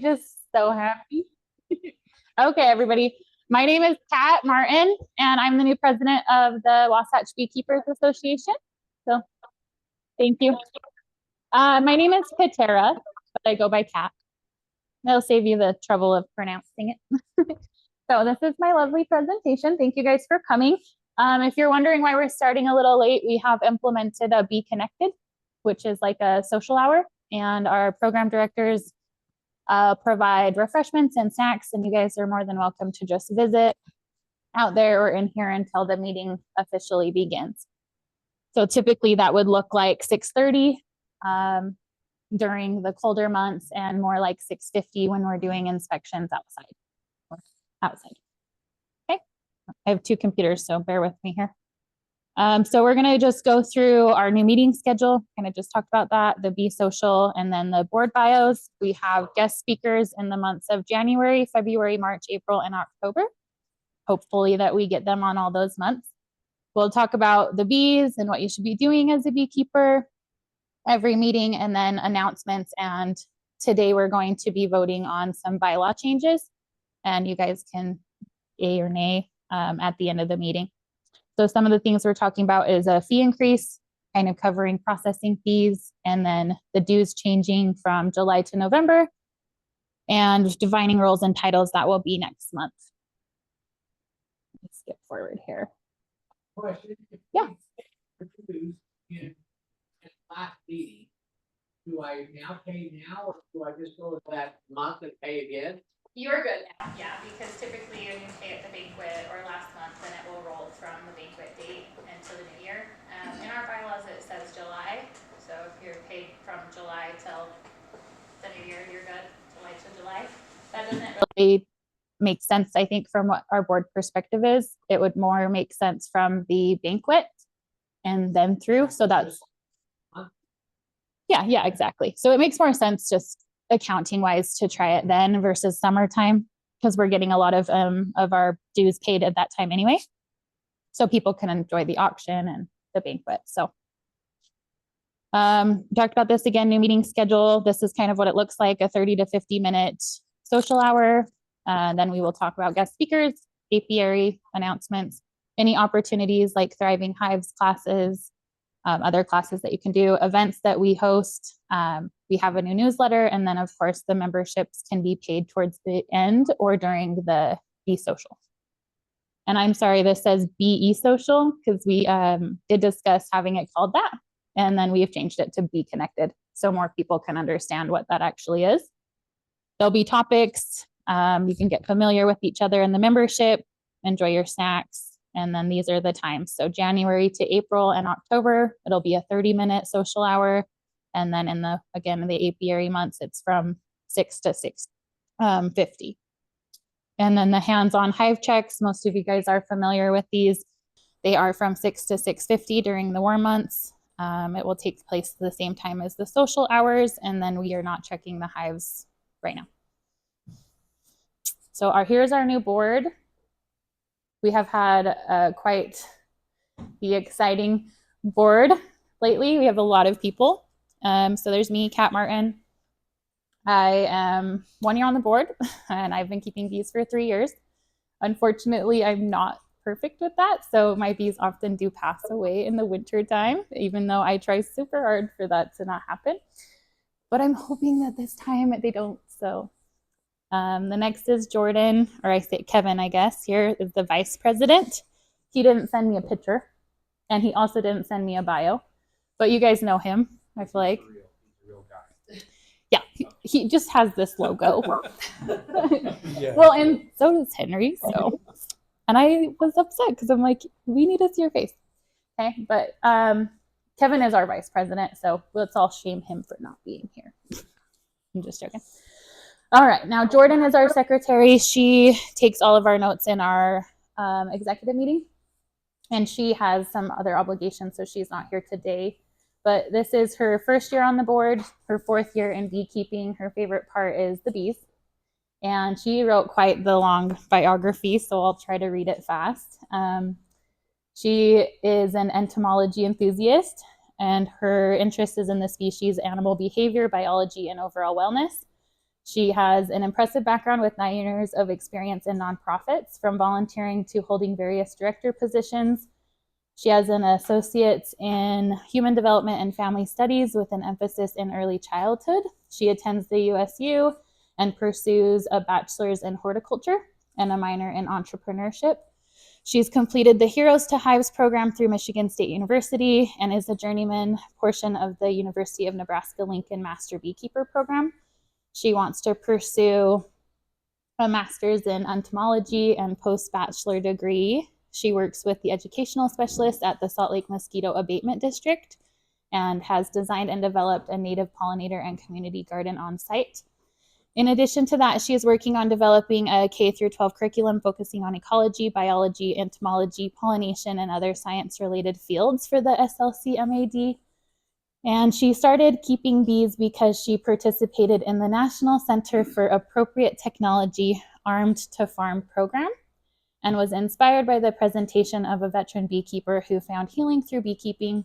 Just so happy. Okay, everybody. My name is Kat Martin, and I'm the new president of the Wasatch Beekeepers Association. So thank you. My name is Patera, but I go by Kat. That'll save you the trouble of pronouncing it. So this is my lovely presentation. Thank you guys for coming. If you're wondering why we're starting a little late, we have implemented a Bee Connected, which is like a social hour, and our program directors provide refreshments and snacks, and you guys are more than welcome to just visit out there or in here until the meeting officially begins. So typically that would look like 6:30 during the colder months, and more like 6:50 when we're doing inspections outside. Okay, I have two computers, so bear with me here. So we're gonna just go through our new meeting schedule, kind of just talk about that, the Bee Social, and then the board bios. We have guest speakers in the months of January, February, March, April, and October. Hopefully that we get them on all those months. We'll talk about the bees and what you should be doing as a beekeeper every meeting, and then announcements. And today we're going to be voting on some bylaw changes, and you guys can yay or nay at the end of the meeting. So some of the things we're talking about is a fee increase, kind of covering processing fees, and then the dues changing from July to November, and defining roles and titles that will be next month. Let's skip forward here. Question. Yeah. In last meeting, do I now pay now, or do I just go with that month and pay again? You're good now, yeah, because typically when you pay at the banquet or last month, then it will roll from the banquet date into the new year. In our bylaws, it says July, so if you're paid from July till the new year, you're good, July to July. That doesn't really make sense, I think, from what our board perspective is. It would more make sense from the banquet and then through. So that's, yeah, exactly. So it makes more sense just accounting wise to try it then versus summertime, because we're getting a lot of our dues paid at that time anyway. So people can enjoy the auction and the banquet. So talked about this again, new meeting schedule. This is kind of what it looks like, a 30 to 50 minute social hour. Then we will talk about guest speakers, apiary announcements, any opportunities like Thriving Hives classes, other classes that you can do, events that we host. We have a new newsletter, and then of course the memberships can be paid towards the end or during the Bee Social. And I'm sorry, this says BE Social because we did discuss having it called that, and then we have changed it to Bee Connected so more people can understand what that actually is. There'll be topics. You can get familiar with each other in the membership, enjoy your snacks, and then these are the times. So January to April and October, it'll be a 30-minute social hour. And then in the apiary months, it's from 6 to 6:50. And then the hands-on hive checks, most of you guys are familiar with these. They are from 6 to 6:50 during the warm months. It will take place the same time as the social hours, and then we are not checking the hives right now. So here's our new board. We have had quite the exciting board lately. We have a lot of people. So there's me, Kat Martin. I am 1 year on the board, and I've been keeping bees for 3 years. Unfortunately, I'm not perfect with that, so my bees often do pass away in the winter time, even though I try super hard for that to not happen. But I'm hoping that this time they don't. So the next is Jordan, or I say Kevin, I guess. Here is the vice president. He didn't send me a picture, and he also didn't send me a bio, but you guys know him, I feel like. He's a real guy. Yeah, he just has this logo. Yeah. Well, and so does Henry. So, and I was upset because I'm like, we need to see your face. Okay, but Kevin is our vice president, so let's all shame him for not being here. I'm just joking. All right, now Jordan is our secretary. She takes all of our notes in our executive meeting, and she has some other obligations, so she's not here today. But this is her first year on the board, her 4th year in beekeeping. Her favorite part is the bees, and she wrote quite the long biography, so I'll try to read it fast. She is an entomology enthusiast, and her interest is in the species, animal behavior, biology, and overall wellness. She has an impressive background with 9 years of experience in nonprofits, from volunteering to holding various director positions. She has an associate's in human development and family studies with an emphasis in early childhood. She attends the USU and pursues a bachelor's in horticulture and a minor in entrepreneurship. She's completed the Heroes to Hives program through Michigan State University and is a journeyman portion of the University of Nebraska-Lincoln Master Beekeeper program. She wants to pursue a master's in entomology and post-bachelor degree. She works with the educational specialist at the Salt Lake Mosquito Abatement District and has designed and developed a native pollinator and community garden on site. In addition to that, she is working on developing a K-12 curriculum focusing on ecology, biology, entomology, pollination, and other science-related fields for the SLC MAD. And she started keeping bees because she participated in the National Center for Appropriate Technology Armed to Farm program and was inspired by the presentation of a veteran beekeeper who found healing through beekeeping.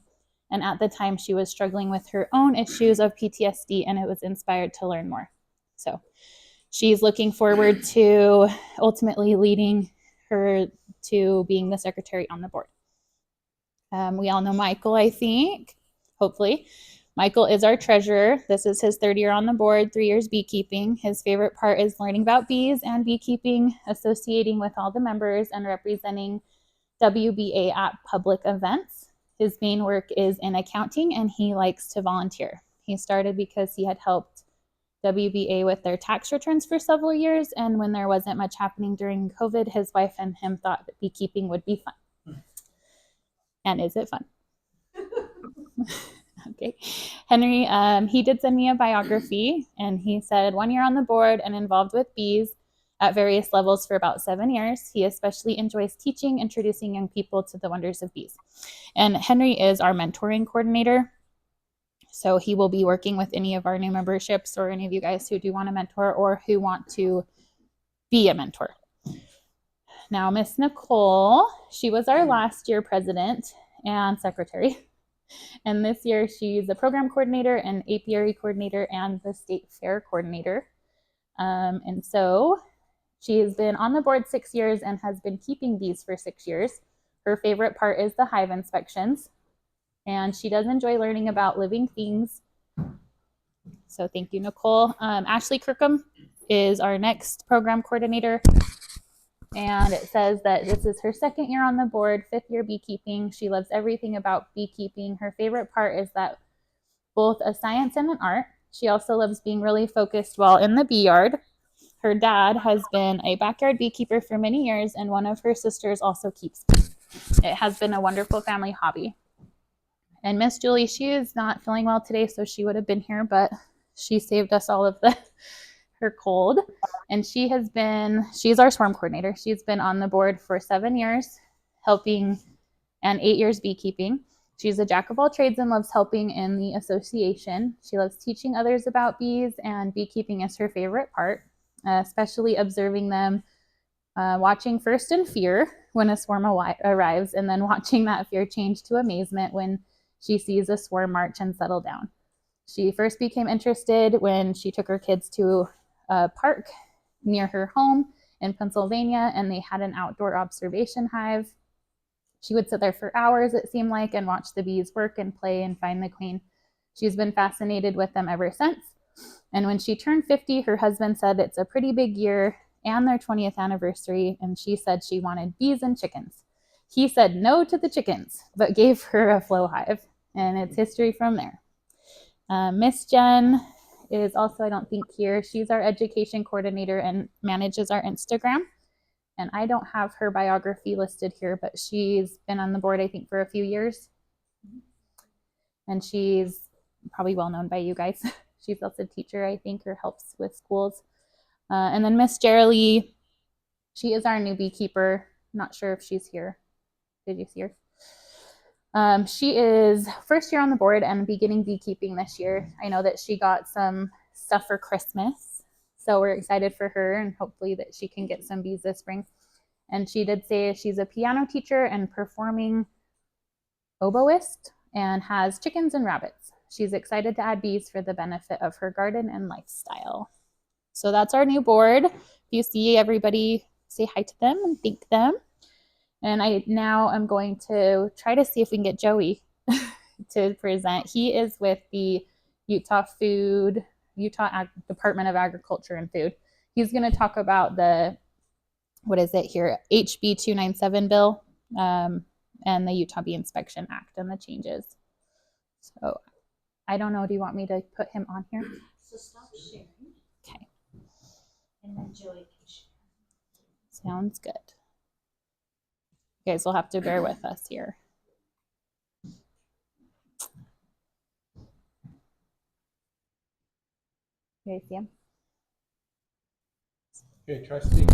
And at the time, she was struggling with her own issues of PTSD, and it was inspired to learn more. So she's looking forward to ultimately leading her to being the secretary on the board. We all know Michael, I think, hopefully. Michael is our treasurer. This is his 3rd year on the board, 3 years beekeeping. His favorite part is learning about bees and beekeeping, associating with all the members, and representing WBA at public events. His main work is in accounting, and he likes to volunteer. He started because he had helped WBA with their tax returns for several years, and when there wasn't much happening during COVID, his wife and him thought that beekeeping would be fun. And is it fun? Okay. Henry, he did send me a biography, and he said 1 year on the board and involved with bees at various levels for about 7 years. He especially enjoys teaching, introducing young people to the wonders of bees. And Henry is our mentoring coordinator. So he will be working with any of our new memberships or any of you guys who do want to mentor or who want to be a mentor. Now, Miss Nicole, she was our last year president and secretary. And this year she's a program coordinator and apiary coordinator and the state fair coordinator. And so she has been on the board 6 years and has been keeping bees for 6 years. Her favorite part is the hive inspections. And she does enjoy learning about living things. So thank you, Nicole. Ashley Kirkham is our next program coordinator. And it says that this is her 2nd year on the board, 5th year beekeeping. She loves everything about beekeeping. Her favorite part is that both a science and an art. She also loves being really focused while in the bee yard. Her dad has been a backyard beekeeper for many years, and one of her sisters also keeps bees. It has been a wonderful family hobby. And Miss Julie, she is not feeling well today, so she would have been here, but she saved us all of her cold. And she's our swarm coordinator. She's been on the board for 7 years, helping, and 8 years beekeeping. She's a jack of all trades and loves helping in the association. She loves teaching others about bees, and beekeeping is her favorite part, especially observing them, watching first in fear when a swarm arrives, and then watching that fear change to amazement when she sees a swarm march and settle down. She first became interested when she took her kids to a park near her home in Pennsylvania, and they had an outdoor observation hive. She would sit there for hours, it seemed like, and watch the bees work and play and find the queen. She's been fascinated with them ever since. And when she turned 50, her husband said it's a pretty big year and their 20th anniversary, and she said she wanted bees and chickens. He said no to the chickens, but gave her a flow hive, and it's history from there. Miss Jen is also, I don't think, here. She's our education coordinator and manages our Instagram. And I don't have her biography listed here, but she's been on the board, I think, for a few years. And she's probably well known by you guys. She's also a teacher, I think, or helps with schools. And then Miss Jerilee, she is our new beekeeper. Not sure if she's here. Did you see her? She is 1st year on the board and beginning beekeeping this year. I know that she got some stuff for Christmas, so we're excited for her and hopefully that she can get some bees this spring. And she did say she's a piano teacher and performing oboist and has chickens and rabbits. She's excited to add bees for the benefit of her garden and lifestyle. So that's our new board. If you see everybody, say hi to them and thank them. And I now am going to try to see if we can get Joey to present. He is with the Utah Department of Agriculture and Food. He's going to talk about the, what is it here, HB 297 bill, and the Utah Bee Inspection Act and the changes. So I don't know, do you want me to put him on here? So stop sharing. Okay. And then Joey can share. Sounds good. You guys will have to bear with us here. You guys see him? Okay, try speak.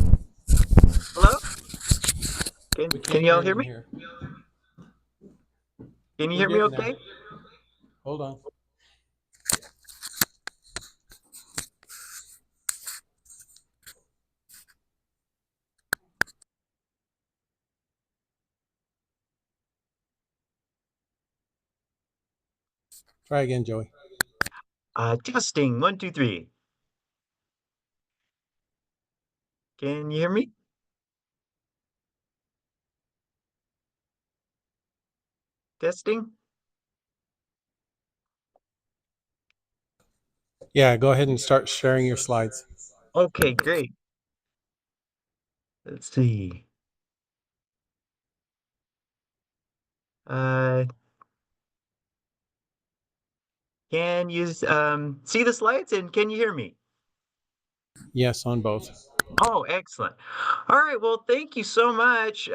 Hello? We can't Can y'all hear you me? here. Can you We're hear me getting okay? there. Hold on. Try again, Joey. Testing, 1, 2, 3. Can you hear me? Testing? Yeah, go ahead and start sharing your slides. Okay, great. Let's see. Uh, can you see the slides and can you hear me? Yes, on both. Oh, excellent. All right, well, thank you so much.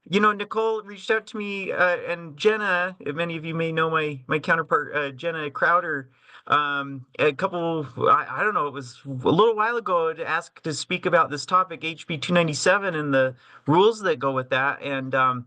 Nicole reached out to me, and Jenna, many of you may know my counterpart, Jenna Crowder, a couple, I don't know, it was a little while ago to ask to speak about this topic, HB 297, and the rules that go with that. And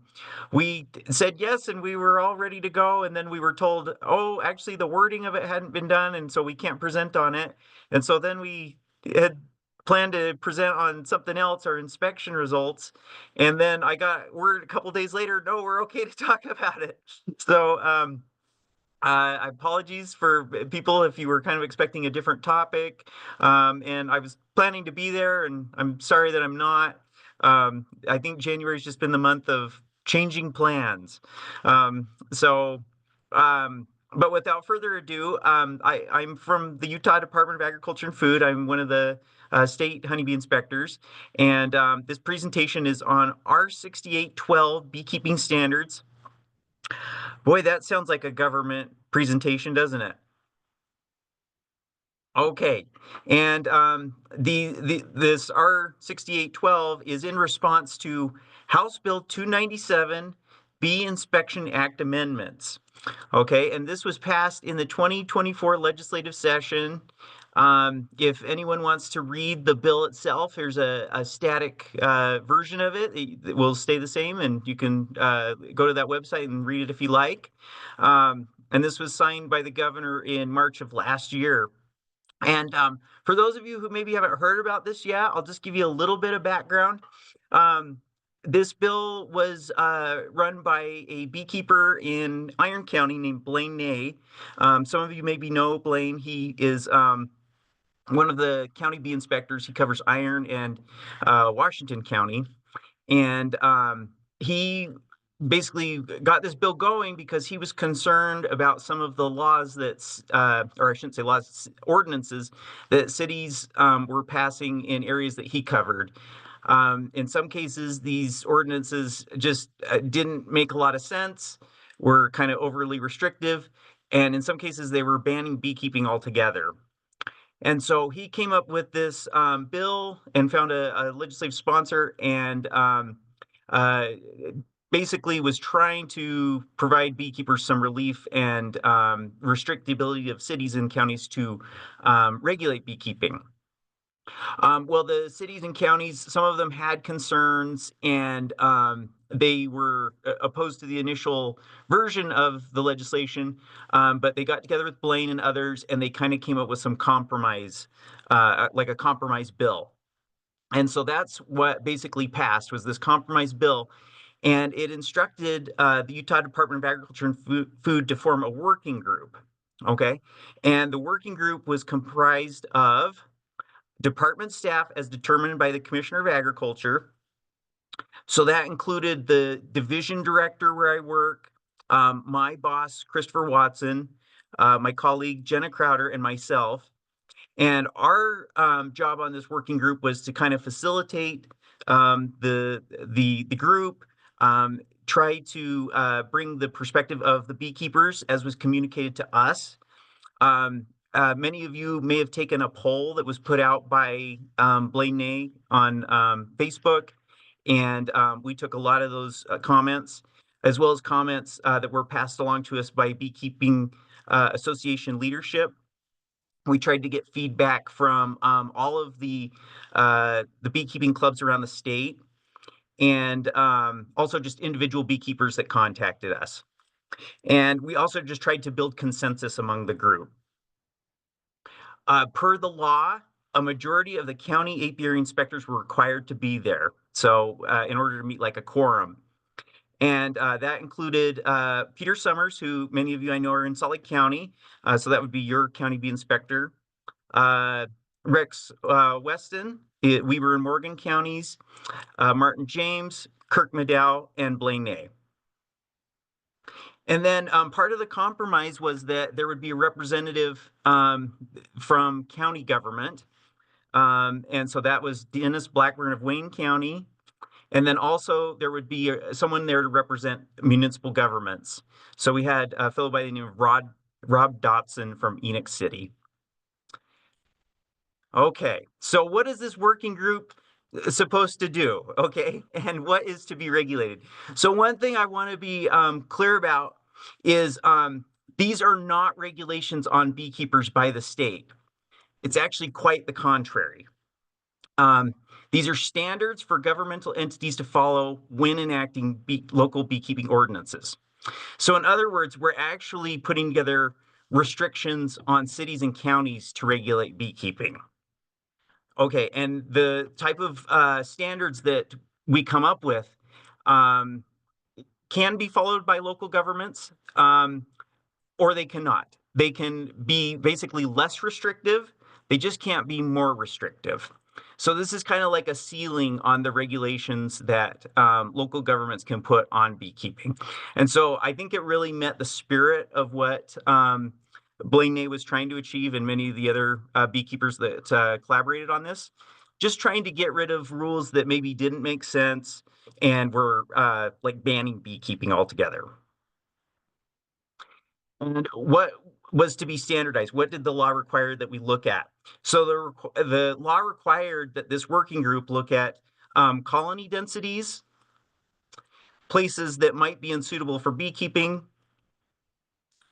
we said yes, and we were all ready to go. And then we were told, oh, actually, the wording of it hadn't been done, and so we can't present on it. And so then we had planned to present on something else, our inspection results. And then I got word a couple days later, no, we're okay to talk about it. So apologies for people if you were kind of expecting a different topic. And I was planning to be there, and I'm sorry that I'm not. I think January's just been the month of changing plans. But without further ado, I'm from the Utah Department of Agriculture and Food. I'm one of the state honeybee inspectors, and this presentation is on R6812 beekeeping standards. Boy, that sounds like a government presentation, doesn't it? Okay, and this R6812 is in response to House Bill 297 Bee Inspection Act amendments. Okay, and this was passed in the 2024 legislative session. If anyone wants to read the bill itself, there's a static version of it. It will stay the same, and you can go to that website and read it if you like. And this was signed by the governor in March of last year. And for those of you who maybe haven't heard about this yet, I'll just give you a little bit of background. This bill was run by a beekeeper in Iron County named Blaine Ney. Some of you maybe know Blaine. He is one of the county bee inspectors. He covers Iron and Washington County. And he basically got this bill going because he was concerned about some of the laws or I shouldn't say laws, ordinances that cities were passing in areas that he covered. In some cases, these ordinances just didn't make a lot of sense, were kind of overly restrictive, and in some cases, they were banning beekeeping altogether. And so he came up with this bill and found a legislative sponsor, and uh, basically was trying to provide beekeepers some relief and restrict the ability of cities and counties to regulate beekeeping. Well, the cities and counties, some of them had concerns, and they were opposed to the initial version of the legislation, but they got together with Blaine and others, and they kind of came up with some compromise, like a compromise bill. And so that's what basically passed, was this compromise bill, and it instructed the Utah Department of Agriculture and Food to form a working group. Okay, and the working group was comprised of department staff as determined by the Commissioner of Agriculture. So that included the division director where I work, my boss, Christopher Watson, my colleague, Jenna Crowder, and myself. And our job on this working group was to kind of facilitate the group, try to bring the perspective of the beekeepers as was communicated to us. Many of you may have taken a poll that was put out by Blaine Ney on Facebook, and we took a lot of those comments, as well as comments that were passed along to us by Beekeeping Association leadership. We tried to get feedback from all of the beekeeping clubs around the state, and also just individual beekeepers that contacted us. And we also just tried to build consensus among the group. Per the law, a majority of the county apiary inspectors were required to be there. So in order to meet like a quorum. And that included Peter Summers, who many of you I know are in Salt Lake County. So that would be your county bee inspector. Rex Weston, we were in Morgan counties. Martin James, Kirk Medow, and Blaine Ney. And then part of the compromise was that there would be a representative from county government. And so that was Dennis Blackburn of Wayne County. And then also there would be someone there to represent municipal governments. So we had a fellow by the name of Rob Dotson from Enoch City. Okay, so what is this working group supposed to do? Okay, and what is to be regulated? So one thing I want to be clear about is these are not regulations on beekeepers by the state. It's actually quite the contrary. These are standards for governmental entities to follow when enacting local beekeeping ordinances. So in other words, we're actually putting together restrictions on cities and counties to regulate beekeeping. Okay, and the type of standards that we come up with can be followed by local governments, or they cannot. They can be basically less restrictive. They just can't be more restrictive. So this is kind of like a ceiling on the regulations that local governments can put on beekeeping. And so I think it really met the spirit of what Blaine Ney was trying to achieve, and many of the other beekeepers that collaborated on this, just trying to get rid of rules that maybe didn't make sense and were like banning beekeeping altogether. And what was to be standardized? What did the law require that we look at? So the law required that this working group look at colony densities, places that might be unsuitable for beekeeping,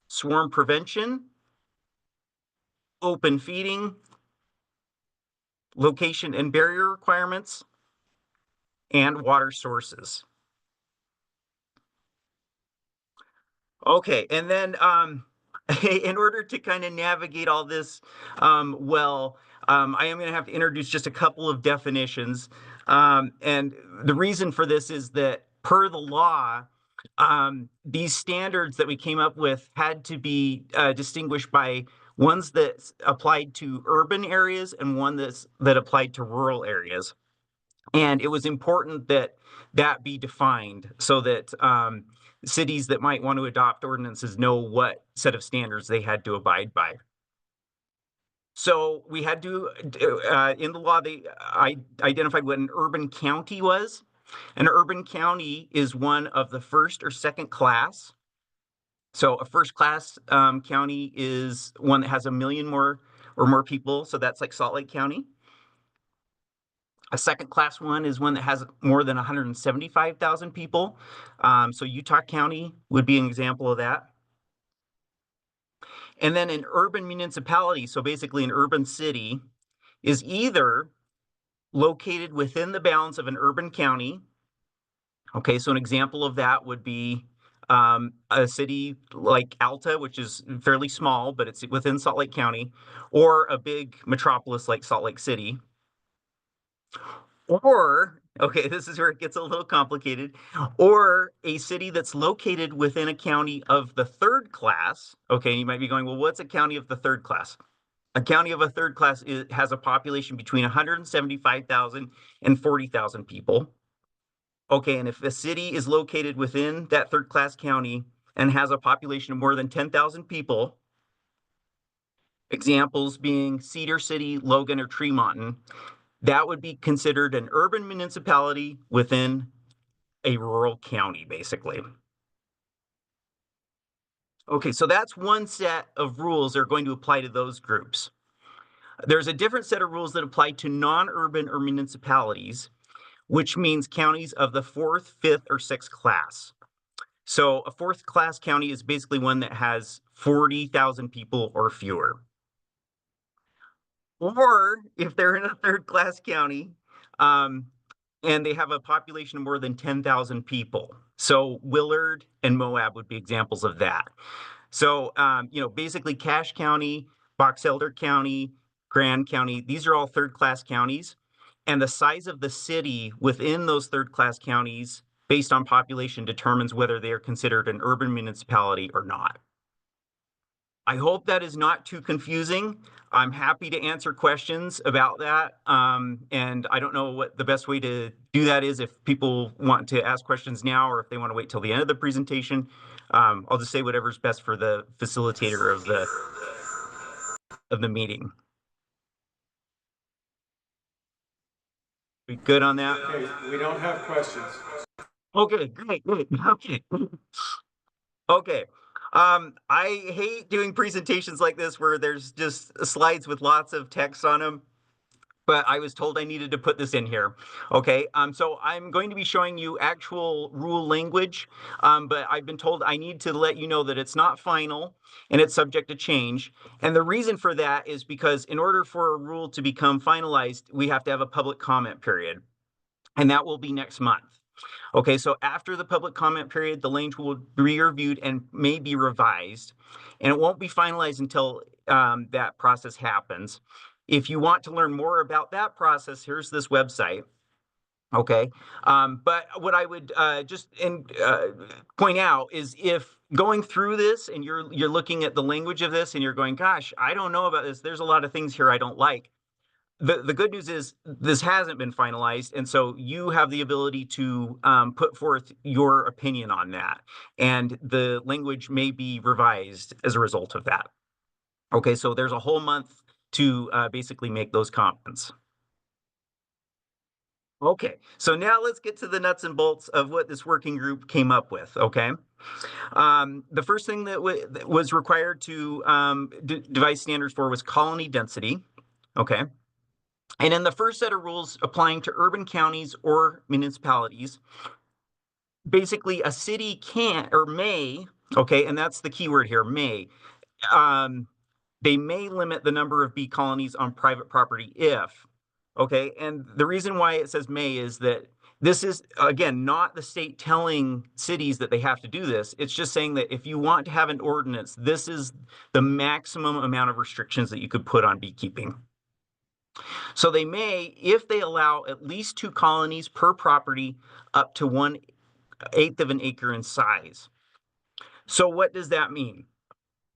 swarm prevention, open feeding, location and barrier requirements, and water sources. Okay, and then in order to kind of navigate all this well, I am going to have to introduce just a couple of definitions. And the reason for this is that per the law, these standards that we came up with had to be distinguished by ones that applied to urban areas and one that applied to rural areas. And it was important that that be defined so that cities that might want to adopt ordinances know what set of standards they had to abide by. So we had to, in the law, I identified what an urban county was. An urban county is one of the first or second class. So a first class county is one that has 1 million or more people. So that's like Salt Lake County. A second class one is one that has more than 175,000 people. So Utah County would be an example of that. And then an urban municipality, so basically an urban city, is either located within the bounds of an urban county. Okay, so an example of that would be a city like Alta, which is fairly small, but it's within Salt Lake County, or a big metropolis like Salt Lake City. Or, okay, this is where it gets a little complicated, or a city that's located within a county of the third class. Okay, you might be going, well, what's a county of the third class? A county of a third class has a population between 175,000 and 40,000 people. Okay, and if a city is located within that third class county and has a population of more than 10,000 people, examples being Cedar City, Logan, or Tremonton, that would be considered an urban municipality within a rural county, basically. Okay, so that's one set of rules that are going to apply to those groups. There's a different set of rules that apply to non-urban or municipalities, which means counties of the fourth, fifth, or sixth class. So a fourth class county is basically one that has 40,000 people or fewer. Or if they're in a third class county, and they have a population of more than 10,000 people. So Willard and Moab would be examples of that. So, basically Cache County, Box Elder County, Grand County, these are all third class counties. And the size of the city within those third class counties based on population determines whether they are considered an urban municipality or not. I hope that is not too confusing. I'm happy to answer questions about that. And I don't know what the best way to do that is, if people want to ask questions now or if they want to wait till the end of the presentation. I'll just say whatever's best for the facilitator of the meeting. We good on that? Okay, we don't have questions. Okay, great. Okay. Okay. I hate doing presentations like this where there's just slides with lots of text on them, but I was told I needed to put this in here. Okay, so I'm going to be showing you actual rule language, but I've been told I need to let you know that it's not final and it's subject to change. And the reason for that is because in order for a rule to become finalized, we have to have a public comment period, and that will be next month. Okay, so after the public comment period, the language will be reviewed and may be revised, and it won't be finalized until that process happens. If you want to learn more about that process, here's this website. Okay, but what I would point out is, if going through this and you're looking at the language of this and you're going, gosh, I don't know about this, there's a lot of things here I don't like. The good news is this hasn't been finalized, and so you have the ability to put forth your opinion on that, and the language may be revised as a result of that. Okay, so there's a whole month to basically make those comments. Okay, so now let's get to the nuts and bolts of what this working group came up with, okay? The first thing that was required to devise standards for was colony density, okay? And in the first set of rules applying to urban counties or municipalities, basically a city can or may, okay, and that's the key word here, may, they may limit the number of bee colonies on private property if, okay, and the reason why it says may is that this is, again, not the state telling cities that they have to do this. It's just saying that if you want to have an ordinance, this is the maximum amount of restrictions that you could put on beekeeping. So they may, if they allow at least 2 colonies per property up to 1/8 of an acre in size. So what does that mean?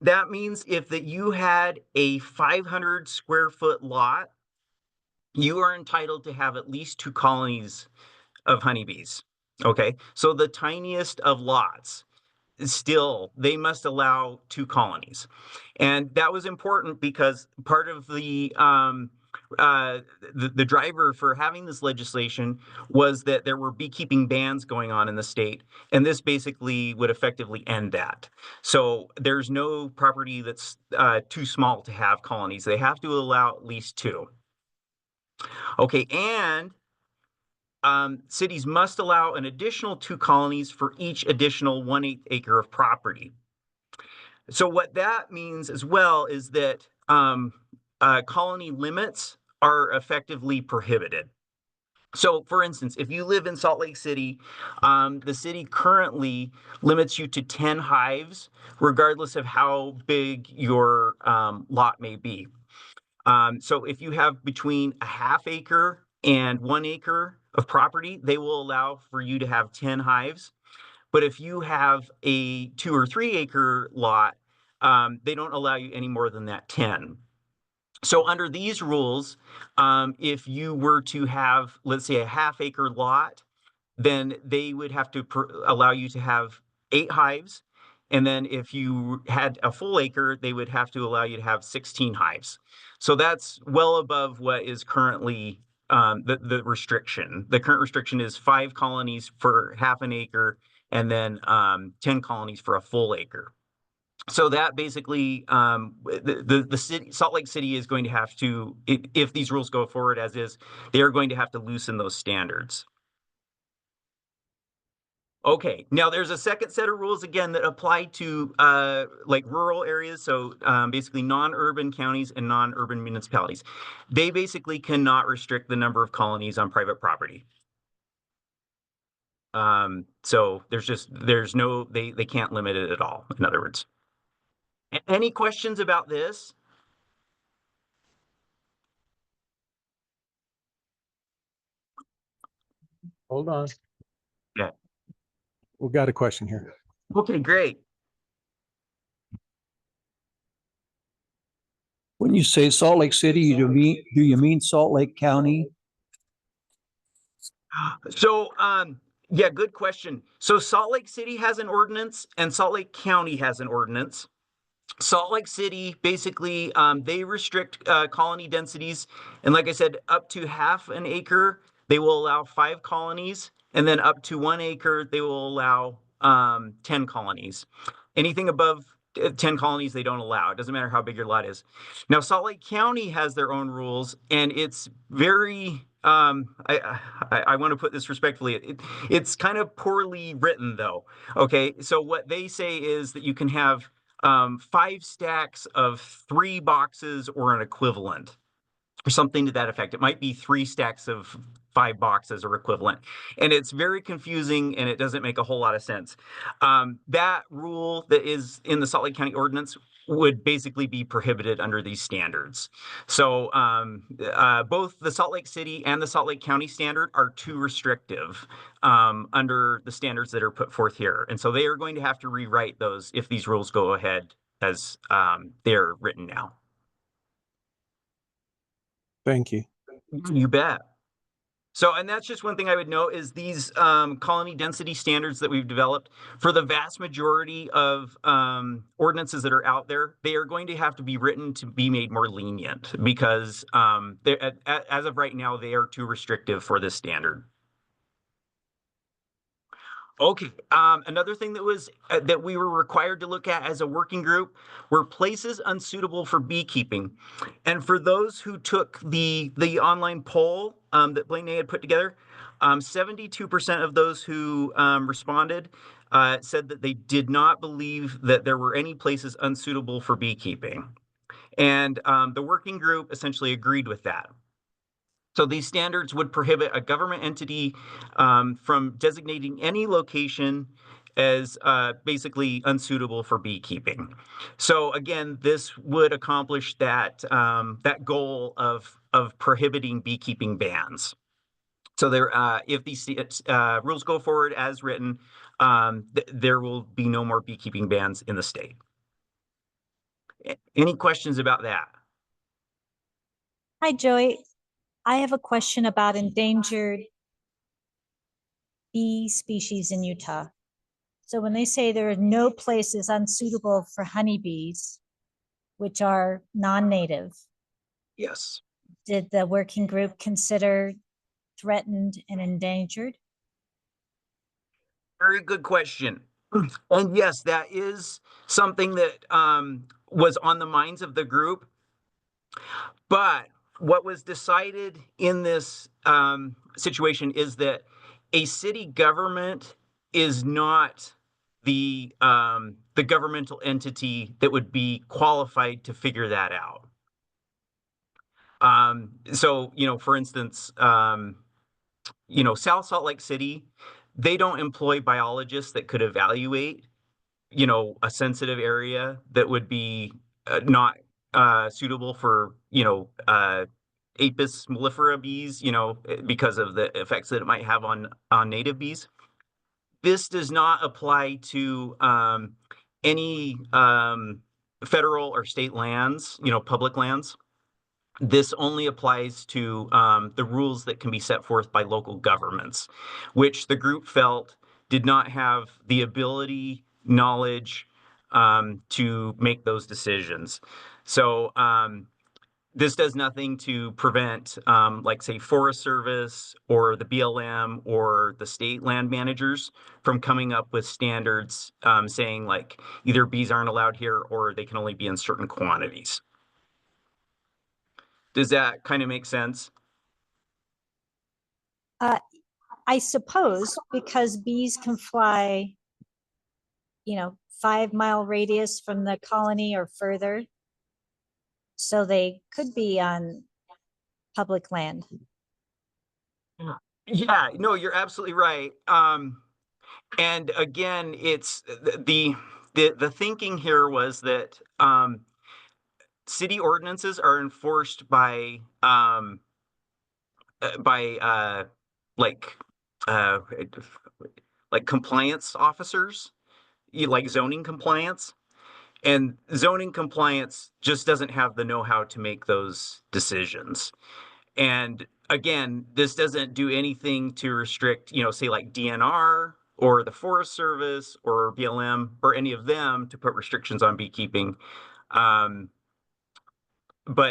That means if that you had a 500 square foot lot, you are entitled to have at least 2 colonies of honeybees. Okay, so the tiniest of lots, still they must allow 2 colonies. And that was important because part of the driver for having this legislation was that there were beekeeping bans going on in the state, and this basically would effectively end that. So there's no property that's too small to have colonies. They have to allow at least 2. Okay, and cities must allow an additional 2 colonies for each additional 1/8 acre of property. So what that means as well is that colony limits are effectively prohibited. So for instance, if you live in Salt Lake City, the city currently limits you to 10 hives, regardless of how big your lot may be. So if you have between a 1/2 acre and 1 acre of property, they will allow for you to have 10 hives. But if you have a 2 or 3 acre lot, they don't allow you any more than that 10. So under these rules, if you were to have, let's say, a half-acre lot, then they would have to allow you to have 8 hives. And then if you had a full acre, they would have to allow you to have 16 hives. So that's well above what is currently the restriction. The current restriction is 5 colonies for half an acre and then 10 colonies for a full acre. So that basically, the city, Salt Lake City is going to have to, if these rules go forward as is, they are going to have to loosen those standards. Okay, now there's a second set of rules again that apply to like rural areas, so basically non-urban counties and non-urban municipalities. They basically cannot restrict the number of colonies on private property. So there's no, they can't limit it at all, in other words. Any questions about this? Hold on. Yeah. We've got a question here. Okay, great. When you say Salt Lake City, do you mean Salt Lake County? So, yeah, good question. So Salt Lake City has an ordinance and Salt Lake County has an ordinance. Salt Lake City, basically, they restrict colony densities. And like I said, up to half an acre, they will allow 5 colonies. And then up to 1 acre, they will allow 10 colonies. Anything above 10 colonies, they don't allow. It doesn't matter how big your lot is. Now, Salt Lake County has their own rules, and it's very, I want to put this respectfully, it's kind of poorly written, though. Okay, so what they say is that you can have 5 stacks of 3 boxes or an equivalent, or something to that effect. It might be 3 stacks of 5 boxes or equivalent. And it's very confusing and it doesn't make a whole lot of sense. That rule that is in the Salt Lake County ordinance would basically be prohibited under these standards. So both the Salt Lake City and the Salt Lake County standard are too restrictive under the standards that are put forth here. And so they are going to have to rewrite those if these rules go ahead as they're written now. Thank you. You bet. So, and that's just one thing I would note is these colony density standards that we've developed for the vast majority of ordinances that are out there, they are going to have to be written to be made more lenient because as of right now, they are too restrictive for this standard. Okay, another thing that was that we were required to look at as a working group were places unsuitable for beekeeping. And for those who took the online poll that Blaine had put together, 72% of those who responded said that they did not believe that there were any places unsuitable for beekeeping. And the working group essentially agreed with that. So these standards would prohibit a government entity from designating any location as basically unsuitable for beekeeping. So again, this would accomplish that that goal of prohibiting beekeeping bans. So there, if these rules go forward as written, there will be no more beekeeping bans in the state. Any questions about that? Hi, Joey. I have a question about endangered bee species in Utah. So when they say there are no places unsuitable for honeybees, which are non-native, Yes. did the working group consider threatened and endangered? Very good question. And yes, that is something that was on the minds of the group. But what was decided in this situation is that a city government is not the governmental entity that would be qualified to figure that out. So, for instance, South Salt Lake City, they don't employ biologists that could evaluate, a sensitive area that would be not suitable for, Apis mellifera bees, because of the effects that it might have on native bees. This does not apply to any federal or state lands, public lands. this only applies to the rules that can be set forth by local governments, which the group felt did not have the ability, knowledge to make those decisions. So this does nothing to prevent, like, say, Forest Service or the BLM or the state land managers from coming up with standards saying, like, either bees aren't allowed here or they can only be in certain quantities. Does that kind of make sense? I suppose because bees can fly, 5-mile radius from the colony or further. So they could be on public land. Yeah, no, you're absolutely right. And again, it's the thinking here was that city ordinances are enforced by like uh, like compliance officers, like zoning compliance, and zoning compliance just doesn't have the know-how to make those decisions. And again, this doesn't do anything to restrict, say like DNR or the Forest Service or BLM or any of them to put restrictions on beekeeping. But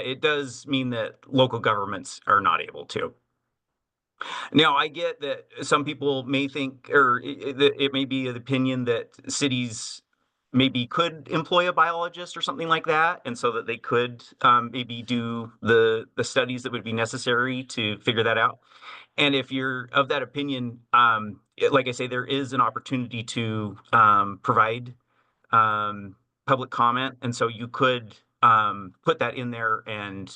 it does mean that local governments are not able to. Now, I get that some people may think, or it may be the opinion that cities maybe could employ a biologist or something like that, and so that they could maybe do the studies that would be necessary to figure that out. And if you're of that opinion, like I say, there is an opportunity to provide public comment, and so you could put that in there, and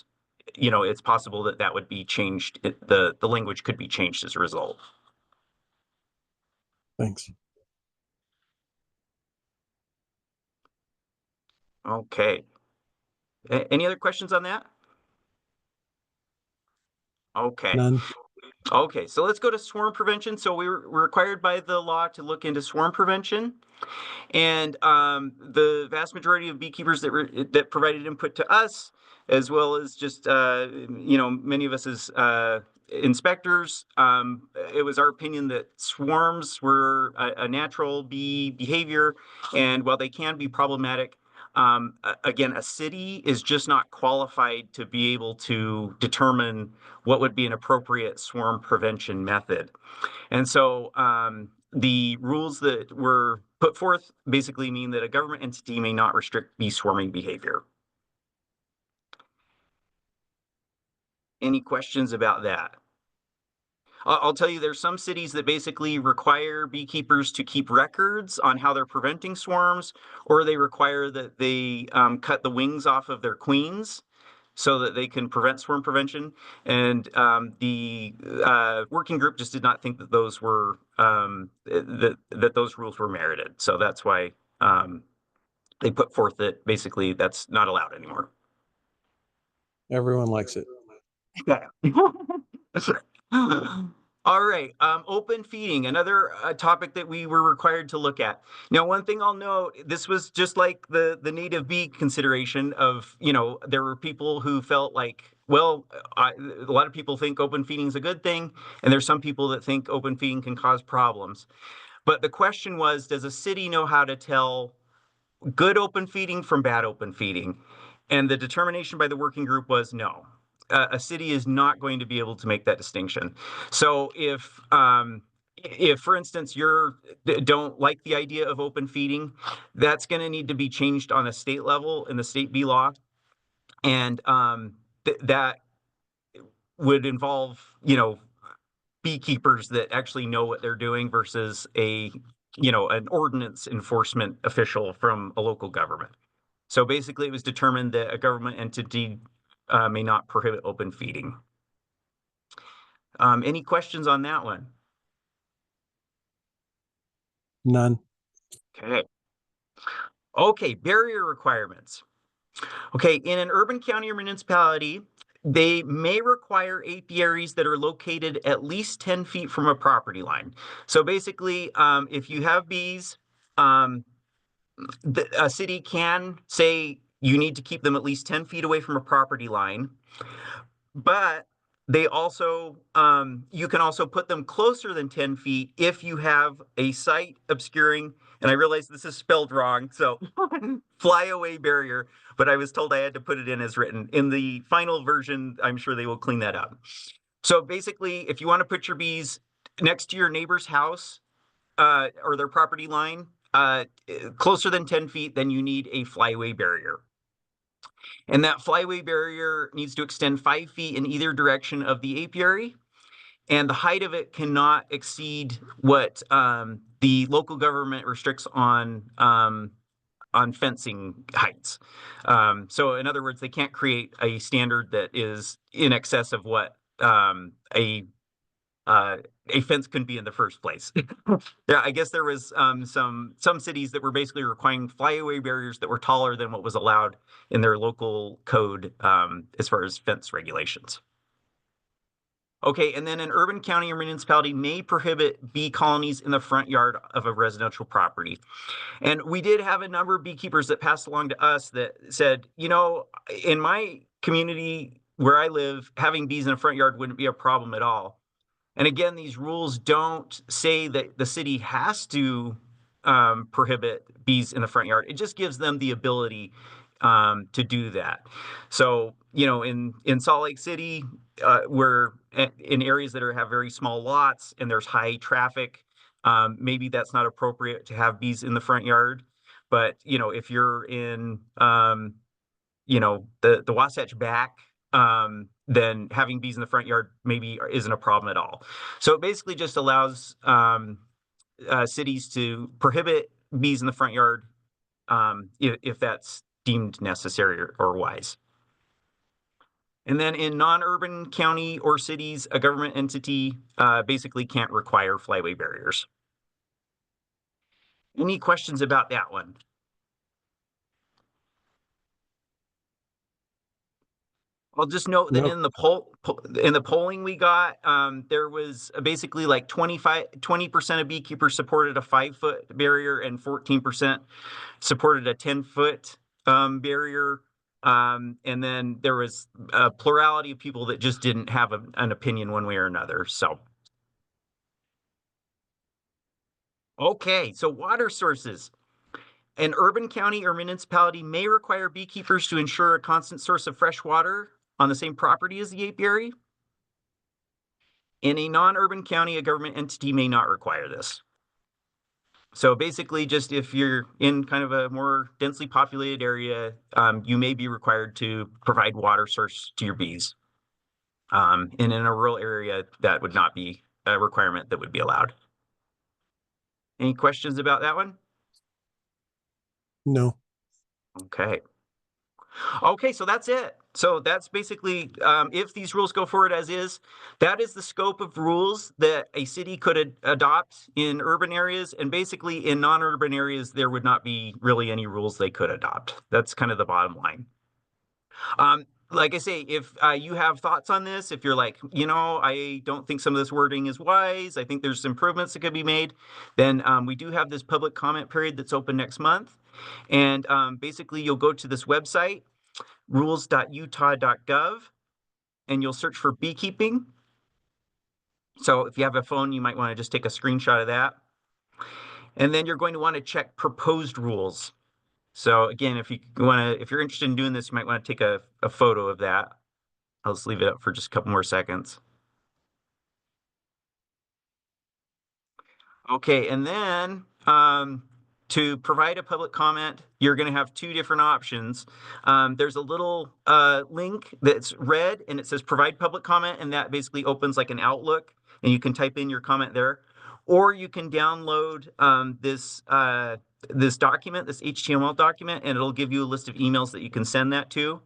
it's possible that that would be changed. The language could be changed as a result. Thanks. Okay. Any other questions on that? Okay. None. Okay, so let's go to swarm prevention. So we're required by the law to look into swarm prevention. And the vast majority of beekeepers that provided input to us, as well as just many of us as inspectors, it was our opinion that swarms were a natural bee behavior, and while they can be problematic, again, a city is just not qualified to be able to determine what would be an appropriate swarm prevention method. And so the rules that were put forth basically mean that a government entity may not restrict bee swarming behavior. Any questions about that? I'll tell you, there's some cities that basically require beekeepers to keep records on how they're preventing swarms, or they require that they cut the wings off of their queens so that they can prevent swarm prevention. And the working group just did not think that those were that those rules were merited. So that's why they put forth that basically that's not allowed anymore. Everyone likes it. All right. Open feeding, another topic that we were required to look at. Now, one thing I'll note, this was just like the native bee consideration of, there were people who felt like, well, a lot of people think open feeding is a good thing, and there's some people that think open feeding can cause problems. But the question was, does a city know how to tell good open feeding from bad open feeding? And the determination by the working group was no. A city is not going to be able to make that distinction. So if for instance, you don't like the idea of open feeding, that's going to need to be changed on a state level in the state bee law. And that would involve, beekeepers that actually know what they're doing versus an ordinance enforcement official from a local government. So basically, it was determined that a government entity may not prohibit open feeding. Any questions on that one? None. Okay. Okay, barrier requirements. Okay, in an urban county or municipality, they may require apiaries that are located at least 10 feet from a property line. So basically, if you have bees, a city can say, you need to keep them at least 10 feet away from a property line. But they also, you can also put them closer than 10 feet if you have a site obscuring, and I realize this is spelled wrong, so flyaway barrier, but I was told I had to put it in as written. In the final version, I'm sure they will clean that up. So basically, if you want to put your bees next to your neighbor's house or their property line, closer than 10 feet, then you need a flyaway barrier. And that flyway barrier needs to extend 5 feet in either direction of the apiary. And the height of it cannot exceed what the local government restricts on fencing heights. So in other words, they can't create a standard that is in excess of what a fence couldn't be in the first place. Yeah, I guess there was some cities that were basically requiring flyaway barriers that were taller than what was allowed in their local code as far as fence regulations. Okay, and then an urban county or municipality may prohibit bee colonies in the front yard of a residential property. And we did have a number of beekeepers that passed along to us that said, you know, in my community where I live, having bees in a front yard wouldn't be a problem at all. And again, these rules don't say that the city has to prohibit bees in the front yard. It just gives them the ability to do that. So, you know, in Salt Lake City, where in areas that have very small lots and there's high traffic, maybe that's not appropriate to have bees in the front yard. But, you know, if you're in, you know, the Wasatch Back, then having bees in the front yard maybe isn't a problem at all. So it basically just allows cities to prohibit bees in the front yard if that's deemed necessary or wise. And then in non-urban county or cities, a government entity basically can't require flyway barriers. Any questions about that one? I'll just note that Nope. in the polling we got, there was basically like 20% of beekeepers supported a 5-foot barrier and 14% supported a 10-foot barrier. And then there was a plurality of people that just didn't have an opinion one way or another. So, okay, so water sources. An urban county or municipality may require beekeepers to ensure a constant source of fresh water on the same property as the apiary. In a non-urban county, a government entity may not require this. So basically, just if you're in kind of a more densely populated area, you may be required to provide water source to your bees. And in a rural area, that would not be a requirement that would be allowed. Any questions about that one? No. Okay. Okay, so that's it. So that's basically, if these rules go forward as is, that is the scope of rules that a city could adopt in urban areas. And basically in non-urban areas, there would not be really any rules they could adopt. That's kind of the bottom line. Like I say, if you have thoughts on this, if you're like, you know, I don't think some of this wording is wise, I think there's improvements that could be made, then we do have this public comment period that's open next month. And basically, you'll go to this website, rules.utah.gov, and you'll search for beekeeping. So if you have a phone, you might want to just take a screenshot of that. And then you're going to want to check proposed rules. So again, if you're interested in doing this, you might want to take a photo of that. I'll just leave it up for just a couple more seconds. Okay, and then to provide a public comment, you're going to have two different options. There's a little link that's red and it says provide public comment, and that basically opens like an Outlook and you can type in your comment there. Or you can download this document, this HTML document, and it'll give you a list of emails that you can send that to.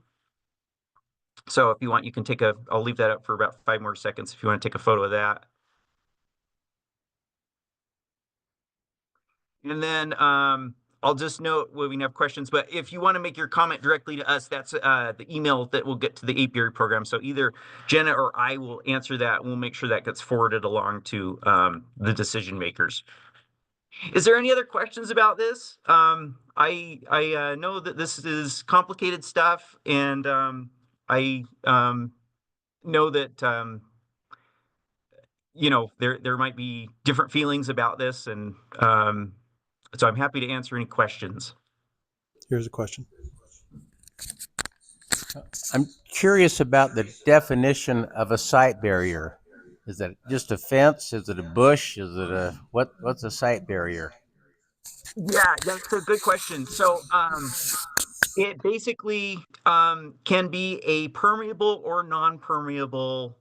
So if you want, you can I'll leave that up for about 5 more seconds if you want to take a photo of that. And then I'll just note when we have questions, but if you want to make your comment directly to us, that's the email that will get to the apiary program. So either Jenna or I will answer that, and we'll make sure that gets forwarded along to the decision makers. Is there any other questions about this? I know that this is complicated stuff, and I know that there might be different feelings about this, and so I'm happy to answer any questions. Here's a question. I'm curious about the definition of a sight barrier. Is it just a fence? Is it a bush? Is it what's a sight barrier? Yeah, that's a good question. So it basically can be a permeable or non-permeable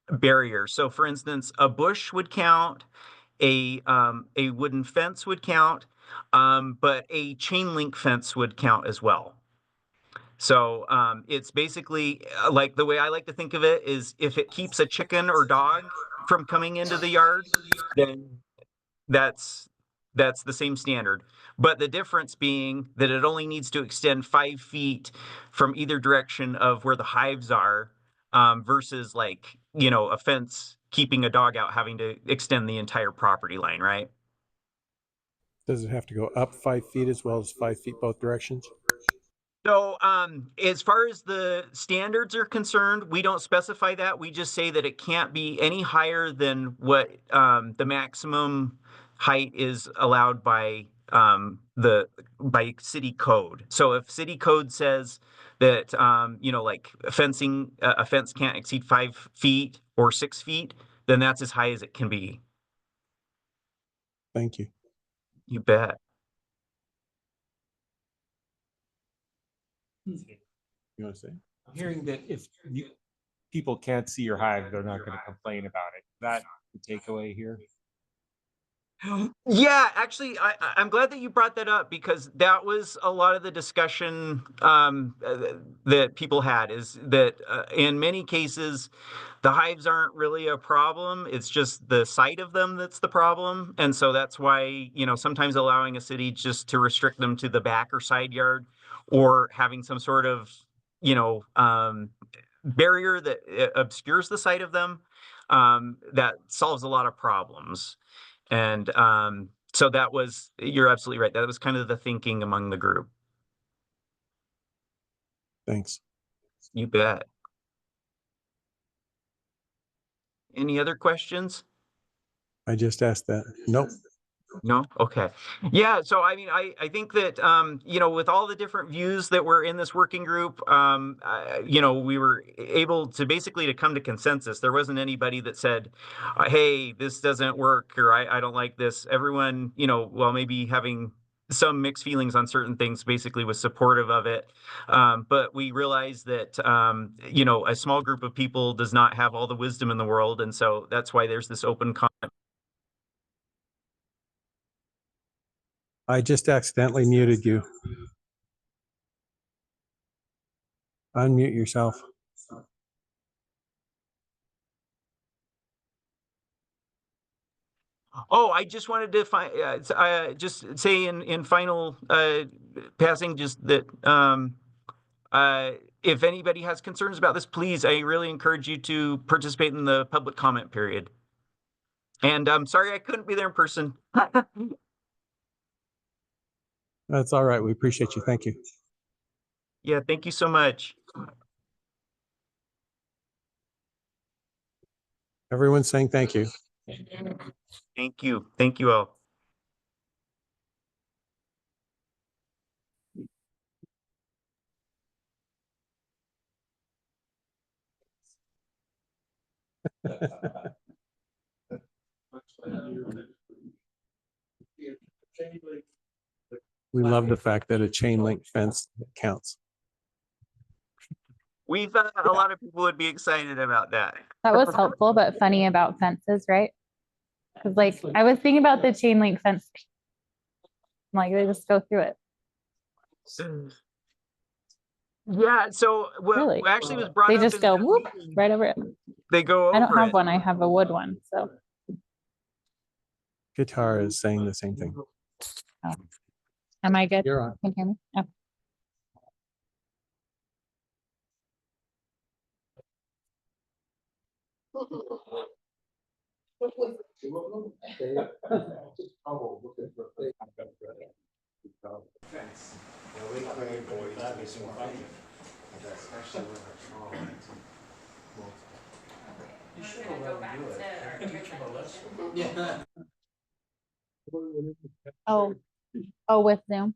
barrier. So for instance, a bush would count, a wooden fence would count, but a chain link fence would count as well. So it's basically like the way I like to think of it is if it keeps a chicken or dog from coming into the yard, then that's that's the same standard. But the difference being that it only needs to extend 5 feet from either direction of where the hives are, versus like, a fence keeping a dog out having to extend the entire property line, right? Does it have to go up 5 feet as well as 5 feet both directions? So, as far as the standards are concerned, we don't specify that. We just say that it can't be any higher than what the maximum height is allowed by by city code. So, if city code says that like fencing, a fence can't exceed 5 feet or 6 feet, then that's as high as it can be. Thank you. You bet. You want to say? Hearing that if people can't see your hive, they're not going to complain about it. Is that the takeaway here? Yeah, actually, I'm glad that you brought that up because that was a lot of the discussion that people had is that in many cases, the hives aren't really a problem. It's just the sight of them that's the problem. And so that's why, sometimes allowing a city just to restrict them to the back or side yard or having some sort of, barrier that obscures the sight of them, that solves a lot of problems. And so you're absolutely right. That was kind of the thinking among the group. Thanks. You bet. Any other questions? I just asked that. Nope. No? Okay. Yeah. So, I mean, I think that, with all the different views that were in this working group, we were able to basically to come to consensus. There wasn't anybody that said, hey, this doesn't work, or I don't like this. Everyone, while maybe having some mixed feelings on certain things, basically was supportive of it. But we realized that, a small group of people does not have all the wisdom in the world. And so that's why there's this open comment. I just accidentally muted you. Unmute yourself. Oh, I just wanted to just say in final passing, just that if anybody has concerns about this, please, I really encourage you to participate in the public comment period. And I'm sorry I couldn't be there in person. That's all right. We appreciate you. Thank you. Yeah, thank you so much. Everyone's saying thank you. Thank you. Thank you all. We love the fact that a chain link fence counts. We thought a lot of people would be excited about that. That was helpful, but funny about fences, right? Because like I was thinking about the chain link fence. Like they just go through it. Yeah, so what Really? actually was brought They up just in go that whoop meeting, right over it. they go over I don't have it. one. I have a wood one. So Guitar is saying the same thing. am I good? You're on. Can you hear me? Oh. We're gonna go back to our presentation. Yeah. Oh, with Zoom.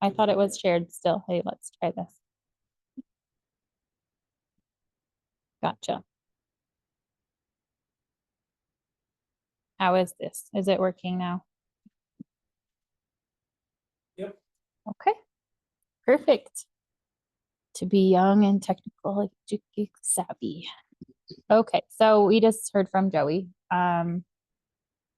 I thought it was shared still. Hey, let's try this. Gotcha. How is this? Is it working now? Yep. Okay, perfect. To be young and technical, savvy. Okay, so we just heard from Joey.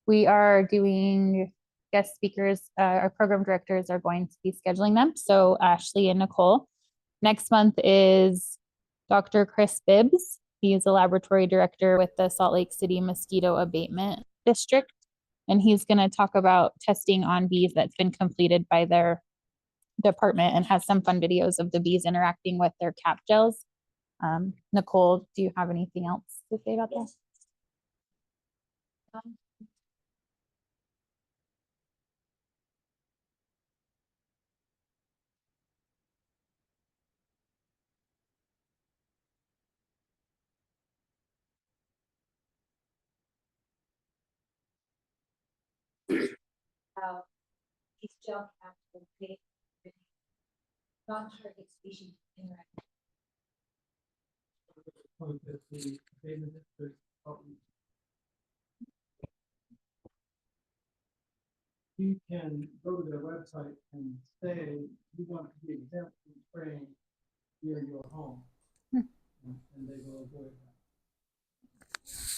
We are doing guest speakers. Our program directors are going to be scheduling them. So Ashley and Nicole. Next month is Dr. Chris Bibbs. He is a laboratory director with the Salt Lake City Mosquito Abatement District. And he's going to talk about testing on bees that's been completed by their department and has some fun videos of the bees interacting with their cap gels. Nicole, do you have anything else to say about that? These gel caps will create non-target species interact. You can go to their website and say, you want to be exempt from spraying near your home. And they will avoid that.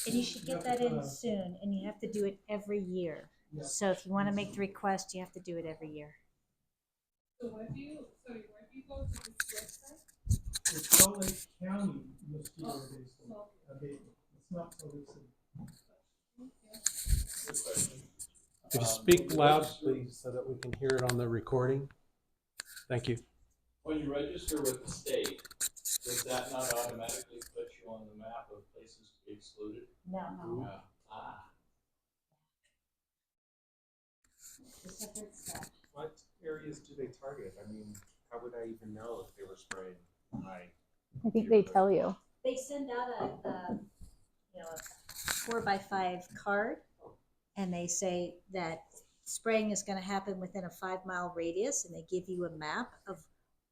And you should get that in soon, and you have to do it every year. Yeah. So if you want to make the request, you have to do it every year. So where do you go to this website? It's Salt Lake County mosquito abatement. It's not Salt Lake City. Could you speak loud, please, so that we can hear it on the recording? Thank you. When you register with the state, does that not automatically put you on the map of places to be excluded? No. Ah. What areas do they target? I mean, how would I even know if they were spraying my? I think they tell you. They send out a 4x5 card, and they say that spraying is going to happen within a 5-mile radius, and they give you a map of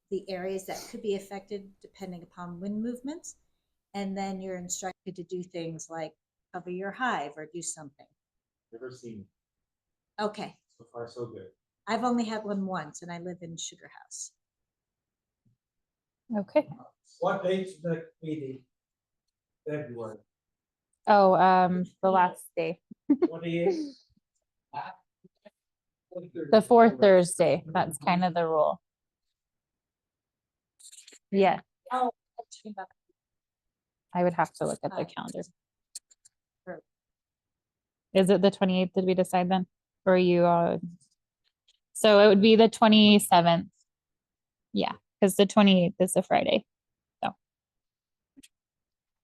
the areas that could be affected depending upon wind movements. And then you're instructed to do things like cover your hive or do something. Never seen. Okay. So far, so good. I've only had one once, and I live in Sugar House. Okay. What date's the meeting? February. Oh, the last day. 28th. The fourth Thursday. That's kind of the rule. Yeah. Oh, I would have to look at the calendar. Is it the 28th? Did we decide then? Or are you, so it would be the 27th. Yeah, because the 28th is a Friday. So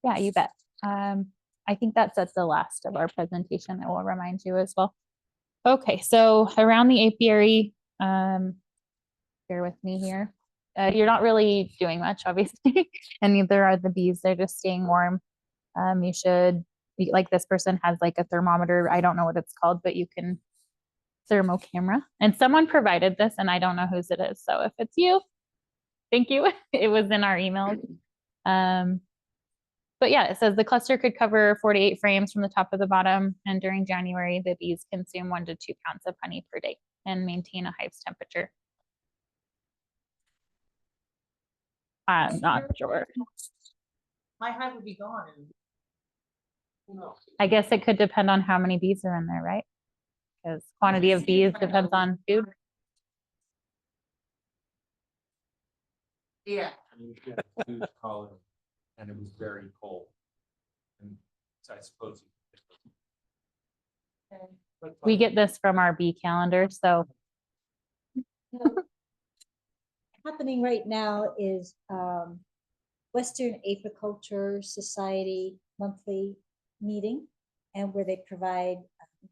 yeah, you bet. I think that's at the last of our presentation. I will remind you as well. Okay, so around the apiary, bear with me here. You're not really doing much, obviously, and neither are the bees. They're just staying warm. You should, like this person has like a thermometer. I don't know what it's called, but you can thermo camera. And someone provided this, and I don't know whose it is. So if it's you, thank you. It was in our email. But yeah, it says the cluster could cover 48 frames from the top to the bottom. And during January, the bees consume 1 to 2 pounds of honey per day and maintain a hive's temperature. I'm not sure. My hive would be gone and. I guess it could depend on how many bees are in there, right? Because quantity of bees depends on food. Yeah. And you had a huge column, and it was very cold. And so I suppose. We get this from our bee calendar, so. Happening right now is Western Apiculture Society monthly meeting, and where they provide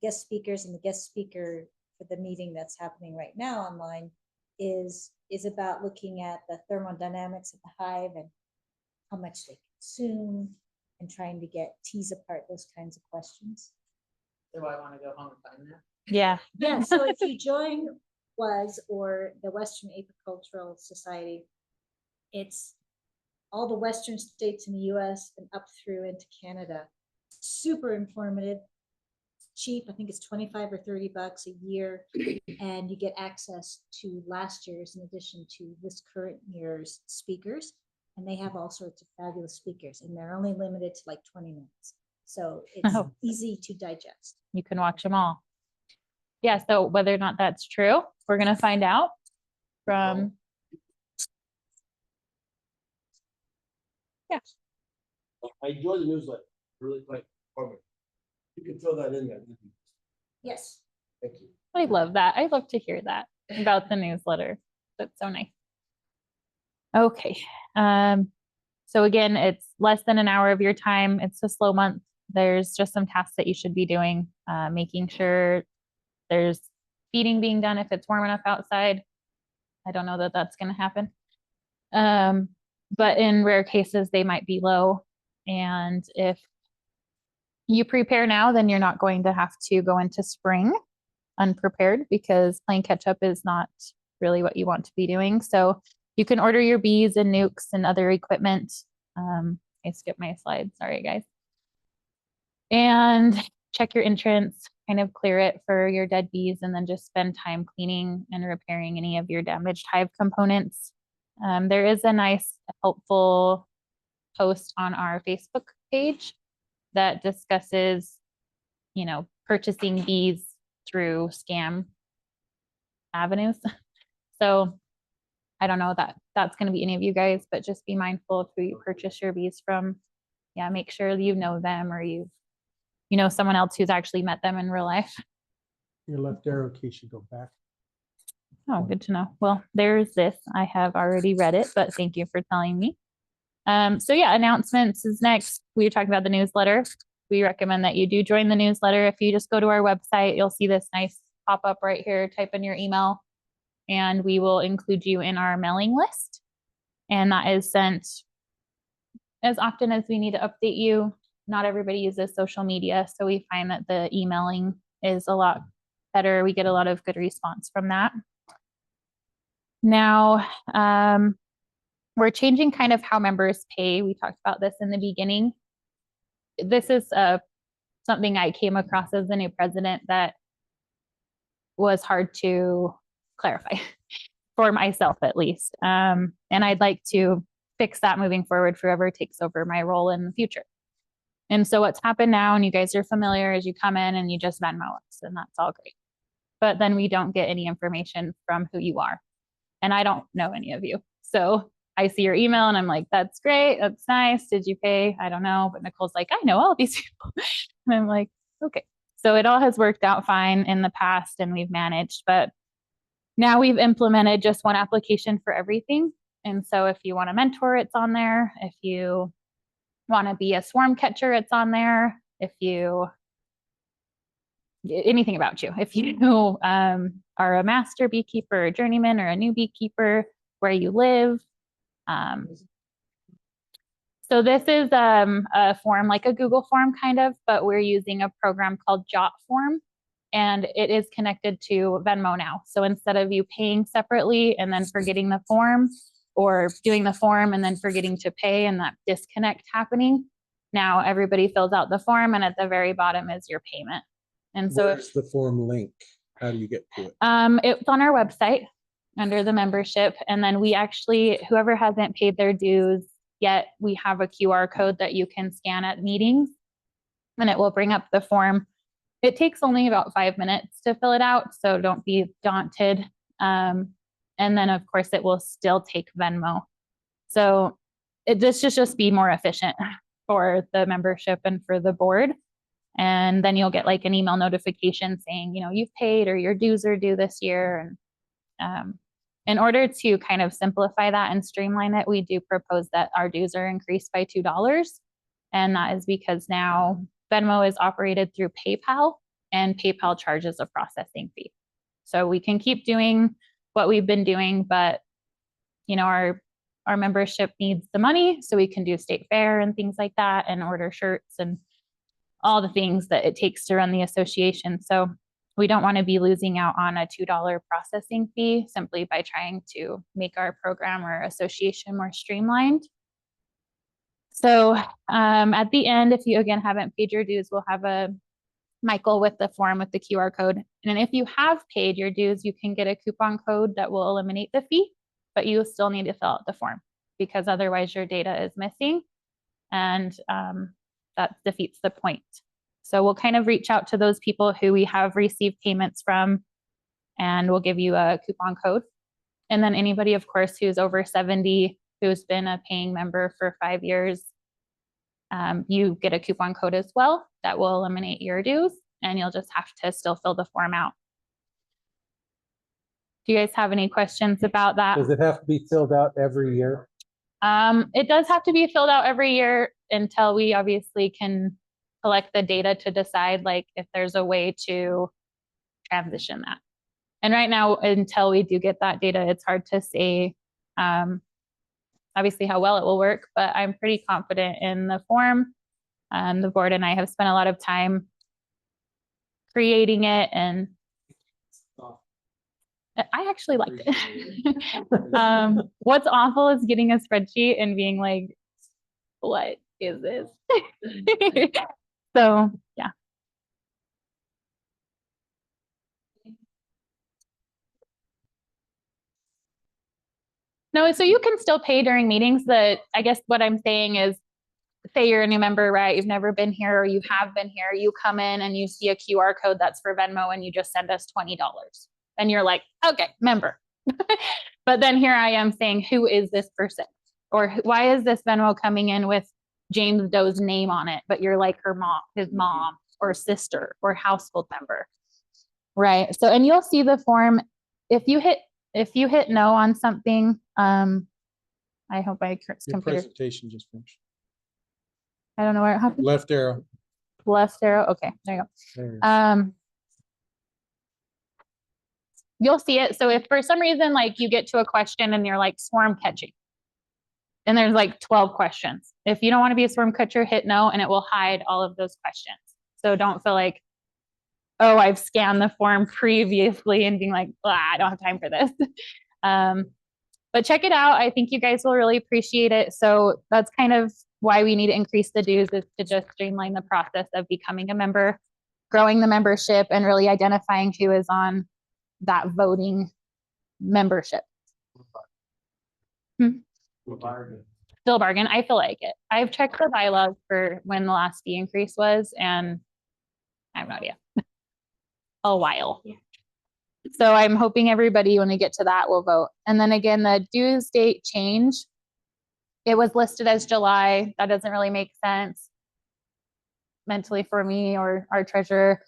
guest speakers, and the guest speaker for the meeting that's happening right now online is is about looking at the thermodynamics of the hive and how much they consume and trying to tease apart those kinds of questions. Do I want to go home and find that? Yeah. Yeah, so if you join WAS or the Western Apicultural Society, it's all the Western states in the US and up through into Canada. Super informative, cheap. I think it's 25 or 30 bucks a year. And you get access to last year's in addition to this current year's speakers. And they have all sorts of fabulous speakers, and they're only limited to like 20 minutes. So it's Oh. easy to digest. You can watch them all. Yeah, so whether or not that's true, we're gonna find out from. Yeah. I enjoy the newsletter, really quite informative. You can throw that in there. Yes. Thank you. I love that. I love to hear that about the newsletter. That's so nice. Okay. So again, it's less than an hour of your time. It's a slow month. There's just some tasks that you should be doing, making sure there's feeding being done if it's warm enough outside. I don't know that that's going to happen. But in rare cases, they might be low. And if you prepare now, then you're not going to have to go into spring unprepared, because playing catch up is not really what you want to be doing. So you can order your bees and nukes and other equipment. I skipped my slide. Sorry, guys. And check your entrance, kind of clear it for your dead bees, and then just spend time cleaning and repairing any of your damaged hive components. There is a nice, helpful post on our Facebook page that discusses, purchasing bees through scam avenues. So I don't know that that's going to be any of you guys, but just be mindful of who you purchase your bees from. Yeah, make sure you know them, or you know someone else who's actually met them in real life. Your left arrow key should go back. Oh, good to know. Well, there's this. I have already read it, but thank you for telling me. So yeah, announcements is next. We were talking about the newsletter. We recommend that you do join the newsletter. If you just go to our website, you'll see this nice pop-up right here. Type in your email, and we will include you in our mailing list. And that is sent as often as we need to update you. Not everybody uses social media, so we find that the emailing is a lot better. We get a lot of good response from that. Now, we're changing kind of how members pay. We talked about this in the beginning. This is something I came across as the new president that was hard to clarify for myself, at least. And I'd like to fix that moving forward for whoever takes over my role in the future. And so what's happened now, and you guys are familiar, is you come in and you just Venmo us, and that's all great. But then we don't get any information from who you are. And I don't know any of you. So I see your email and I'm like, that's great. That's nice. Did you pay? I don't know. But Nicole's like, I know all these people. And I'm like, okay. So it all has worked out fine in the past, and we've managed. But now we've implemented just one application for everything. And so if you want a mentor, it's on there. If you want to be a swarm catcher, it's on there. If you, anything about you, if you are a master beekeeper, a journeyman, or a new beekeeper, where you live. So this is a form, like a Google form kind of, but we're using a program called JotForm, and it is connected to Venmo now. So instead of you paying separately and then forgetting the form, or doing the form and then forgetting to pay and that disconnect happening, now everybody fills out the form, and at the very bottom is your payment. And so where's the form link? How do you get to it? It's on our website under the membership. And then we actually, whoever hasn't paid their dues yet, we have a QR code that you can scan at meetings, and it will bring up the form. It takes only about 5 minutes to fill it out, so don't be daunted. And then of course it will still take Venmo. So this should just be more efficient for the membership and for the board. And then you'll get like an email notification saying, you've paid, or your dues are due this year. And in order to kind of simplify that and streamline it, we do propose that our dues are increased by $2. And that is because now Venmo is operated through PayPal, and PayPal charges a processing fee. So we can keep doing what we've been doing, but our membership needs the money so we can do state fair and things like that and order shirts and all the things that it takes to run the association. So we don't want to be losing out on a $2 processing fee simply by trying to make our program or association more streamlined. So at the end, if you again haven't paid your dues, we'll have a Michael with the form with the QR code. And if you have paid your dues, you can get a coupon code that will eliminate the fee, but you still need to fill out the form because otherwise your data is missing and that defeats the point. So we'll kind of reach out to those people who we have received payments from and we'll give you a coupon code. And then anybody, of course, who's over 70, who's been a paying member for 5 years, you get a coupon code as well that will eliminate your dues and you'll just have to still fill the form out. Do you guys have any questions about that? Does it have to be filled out every year? It does have to be filled out every year until we obviously can collect the data to decide like if there's a way to transition that. And right now, until we do get that data, it's hard to say obviously how well it will work, but I'm pretty confident in the form. The board and I have spent a lot of time creating it and I actually liked it. What's awful is getting a spreadsheet and being like, what is this? So yeah. No, so you can still pay during meetings. I guess what I'm saying is, say you're a new member, right? You've never been here or you have been here. You come in and you see a QR code that's for Venmo and you just send us $20. And you're like, okay, member. But then here I am saying, who is this person? Or why is this Venmo coming in with James Doe's name on it? But you're like her mom, his mom or sister or household member, right? So, and you'll see the form. If you hit no on something, I hope my Your computer. presentation just finished. I don't know where it happened. Left arrow. Left arrow. Okay, there you go. There. You'll see it. So if for some reason, like you get to a question and you're like swarm catching and there's like 12 questions. If you don't want to be a swarm catcher, hit no, and it will hide all of those questions. So don't feel like, oh, I've scanned the form previously and being like, I don't have time for this. But check it out. I think you guys will really appreciate it. So that's kind of why we need to increase the dues, is to just streamline the process of becoming a member, growing the membership, and really identifying who is on that voting membership. Still a bargain. I feel like it. I've checked the bylaws for when the last fee increase was, and I have no idea. A while. So I'm hoping everybody, when we get to that, will vote. And then again, the dues date change. It was listed as July. That doesn't really make sense mentally for me or our treasurer.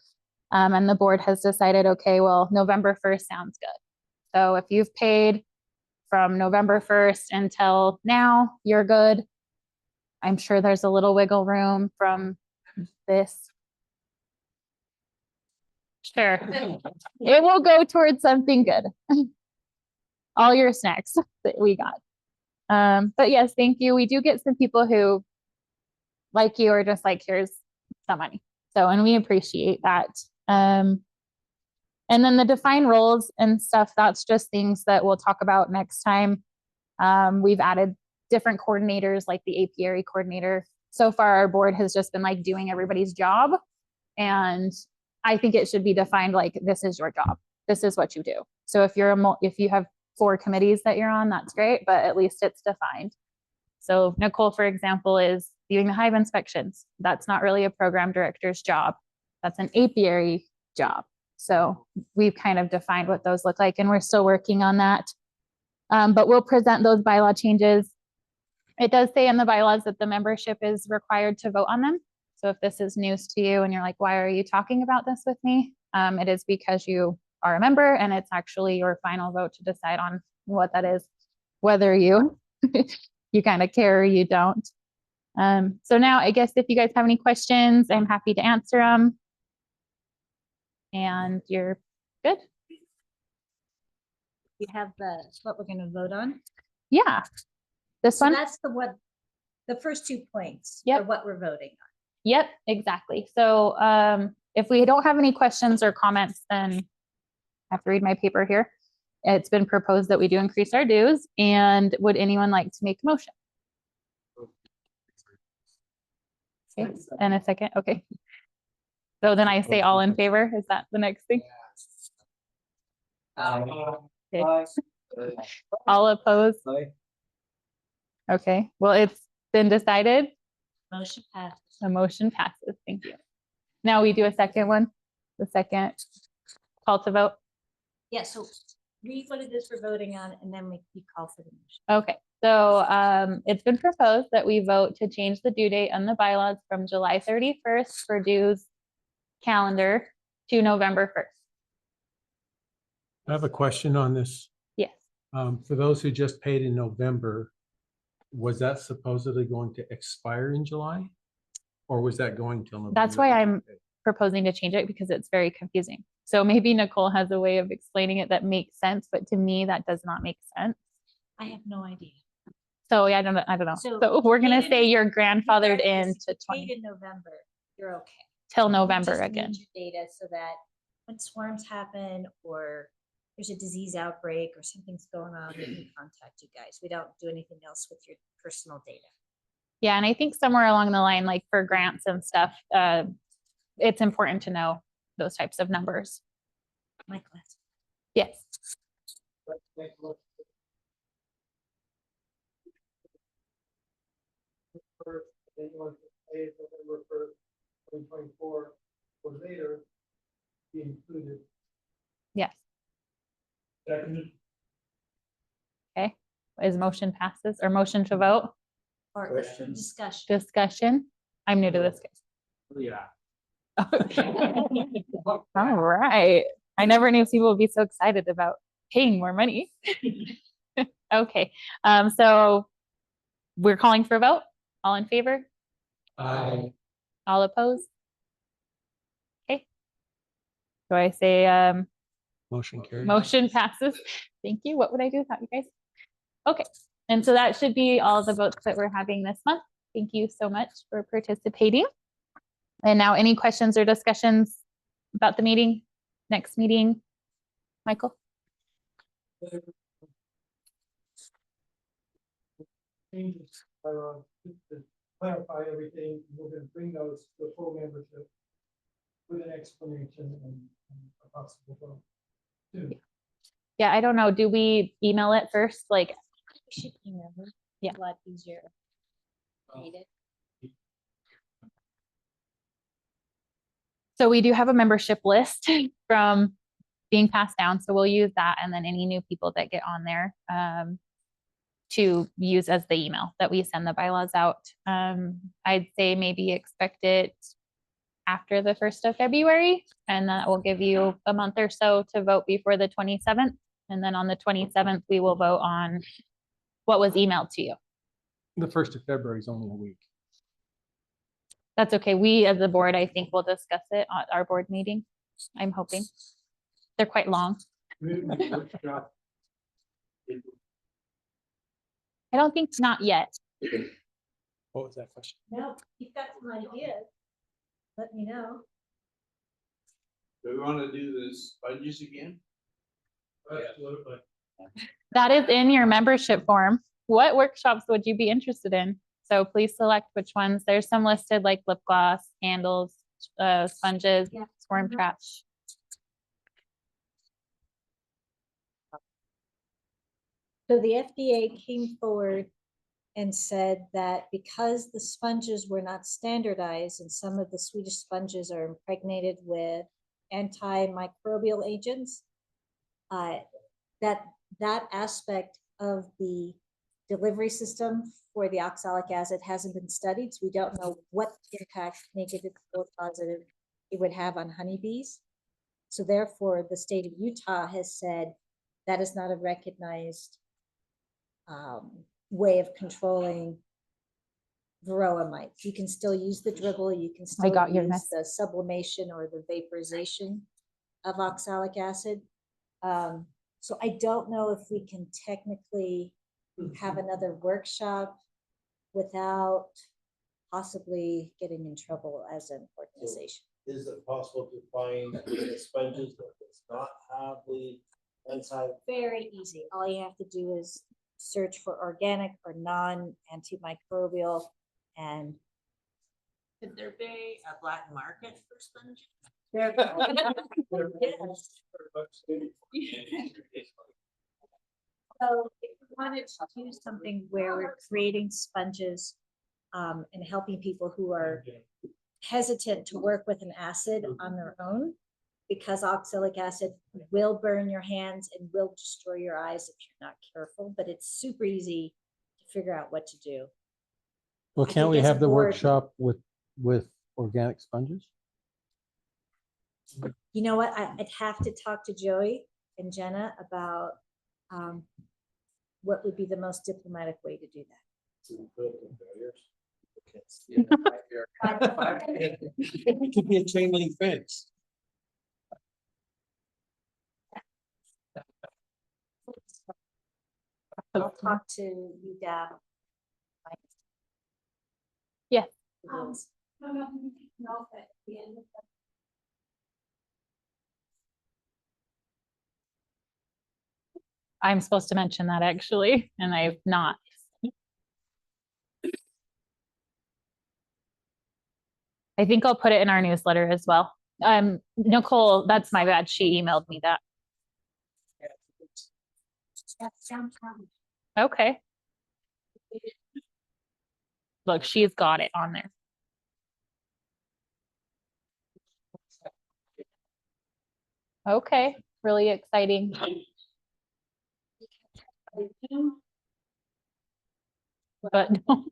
And the board has decided, okay, well, November 1st sounds good. So if you've paid from November 1st until now, you're good. I'm sure there's a little wiggle room from this. Sure. It will go towards something good. All your snacks that we got. But yes, thank you. We do get some people who like you are just like, here's some money. So, and we appreciate that. And then the defined roles and stuff, that's just things that we'll talk about next time. We've added different coordinators like the apiary coordinator. So far, our board has just been like doing everybody's job. And I think it should be defined like, this is your job. This is what you do. So if you have 4 committees that you're on, that's great, but at least it's defined. So Nicole, for example, is doing the hive inspections. That's not really a program director's job. That's an apiary job. So we've kind of defined what those look like, and we're still working on that. But we'll present those bylaw changes. It does say in the bylaws that the membership is required to vote on them. So if this is news to you and you're like, why are you talking about this with me? It is because you are a member and it's actually your final vote to decide on what that is, whether you you kind of care or you don't. So now I guess if you guys have any questions, I'm happy to answer them. And you're good. You have what we're going to vote on. Yeah. This So one? that's the first 2 points Yep. are what we're voting on. Yep, exactly. So if we don't have any questions or comments, then I have to read my paper here. It's been proposed that we do increase our dues. And would anyone like to make a motion? Okay, and a second. Okay. So then I say all in favor. Is that the next thing? Okay. All opposed? Okay, well, it's been decided. Motion passed. The motion passes. Thank you. Now we do a second one, the second call to vote. Yeah, so read what it is we're voting on, and then we call for the motion. Okay, so it's been proposed that we vote to change the due date on the bylaws from July 31st for dues calendar to November 1st. I have a question on this. Yes, For those who just paid in November, was that supposedly going to expire in July? Or was that going till November? that's why I'm proposing to change it, because it's very confusing. So maybe Nicole has a way of explaining it that makes sense, but to me, that does not make sense. I have no idea. So yeah, I don't know. So So we're gonna paid say in- you're grandfathered Regardless, into if you paid in November, you're okay. till You November just need again. your data so that when swarms happen or there's a disease outbreak or something's going on, we can contact you guys. We don't do anything else with your personal data. Yeah, and I think somewhere along the line, like for grants and stuff, it's important to know those types of numbers. My class. Yes. Anyone who pays November 1st, 2024 or later be included. Yes. Seconded. Okay. Is motion passes or motion to vote? Or Question. Discussion. I'm new to this case. Yeah. All right. I never knew people would be so excited about paying more money. Okay. So we're calling for a vote. All in favor? Aye. All opposed? Okay. So I say Motion carries. motion passes. Thank you. What would I do without you guys? Okay. And so that should be all the votes that we're having this month. Thank you so much for participating. And now any questions or discussions about the meeting, next meeting? Michael? Changes, to clarify everything, we're gonna bring those to the full membership with an explanation and a possible vote. too. Yeah, I don't know. Do we email it first? Like, We should email them. Yeah. A lot easier. Read it. so we do have a membership list from being passed down. So we'll use that, and then any new people that get on there to use as the email that we send the bylaws out. I'd say maybe expect it after the 1st of February, and that will give you a month or so to vote before the 27th. And then on the 27th, we will vote on what was emailed to you. The 1st of February is only a week. That's okay. We as a board, I think we'll discuss it at our board meeting. I'm hoping. They're quite long. I don't think not yet. What was that question? No, you've got some ideas. Let me know. Do we wanna do this budgets again? Absolutely. That is in your membership form. What workshops would you be interested in? So please select which ones. There's some listed like lip gloss, candles, sponges, Yeah. swarm trash. So the FDA came forward and said that because the sponges were not standardized and some of the Swedish sponges are impregnated with antimicrobial agents, that aspect of the delivery system for the oxalic acid hasn't been studied. So we don't know what impact, negative or positive, it would have on honeybees. So therefore, the state of Utah has said that is not a recognized way of controlling varroa mites. You can still use the dribble, you can still got your use mess. the sublimation or the vaporization of oxalic acid. So I don't know if we can technically have another workshop without possibly getting in trouble as an organization. Is it possible to find sponges that does not have the enzyme? Very easy. All you have to do is search for organic or non-antimicrobial, and Could there be a black market for sponges? there. Yes. So if you wanted to do something where we're creating sponges and helping people who are hesitant to work with an acid on their own, because oxalic acid will burn your hands and will destroy your eyes if you're not careful, but it's super easy to figure out what to do. Well, I can't think we as a have the board- workshop with organic sponges? You know what? I'd have to talk to Joey and Jenna about what would be the most diplomatic way to do that. It could be a chain link fence. I'll talk to you, Dad. Yeah. I'm supposed to mention that actually, and I've not. I think I'll put it in our newsletter as well. Nicole, that's my bad. She emailed me that. Okay. Look, she's got it on there. Okay, really exciting. But no.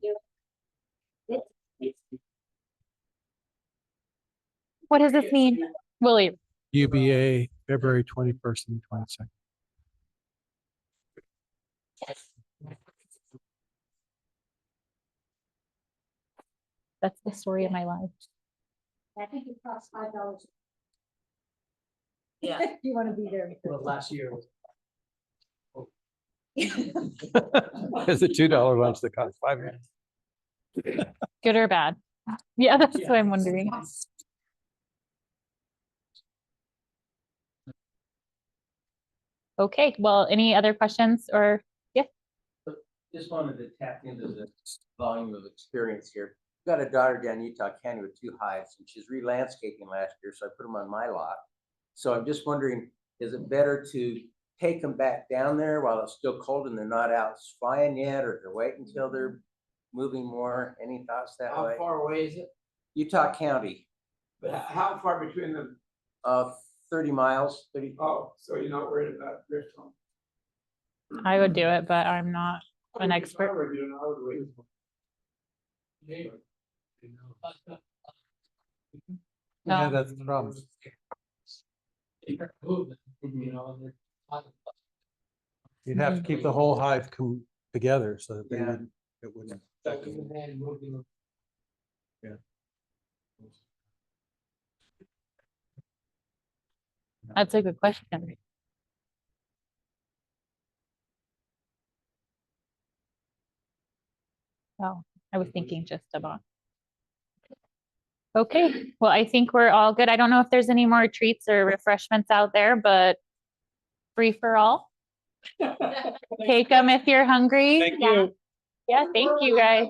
What does this mean? Willie? UBA, February 21st and 22nd. That's the story of my life. I think it costs $5. Yeah. You want to be there. Well, last year was. It's a $2 lunch that costs $5. Good or bad? Yeah, that's what I'm wondering. Okay, well, any other questions or, yeah? Just wanted to tap into the volume of experience here. Got a daughter down in Utah County with 2 hives, and she's re-landscaping last year, so I put them on my lot. So I'm just wondering, is it better to take them back down there while it's still cold and they're not out flying yet, or to wait until they're moving more? Any thoughts that way? How far away is it? Utah County, But how far between them? 30 miles, 30. Oh, so you're not worried about drift home? I would do it, but I'm not an expert. Yeah, No. that's the problem. You'd have to keep the whole hive together so that they wouldn't, it wouldn't. Yeah. That's a good question. Oh, I was thinking just about. Okay, well, I think we're all good. I don't know if there's any more treats or refreshments out there, but free for all. Take them if you're hungry. Thank Yeah. you. Yeah, thank you guys.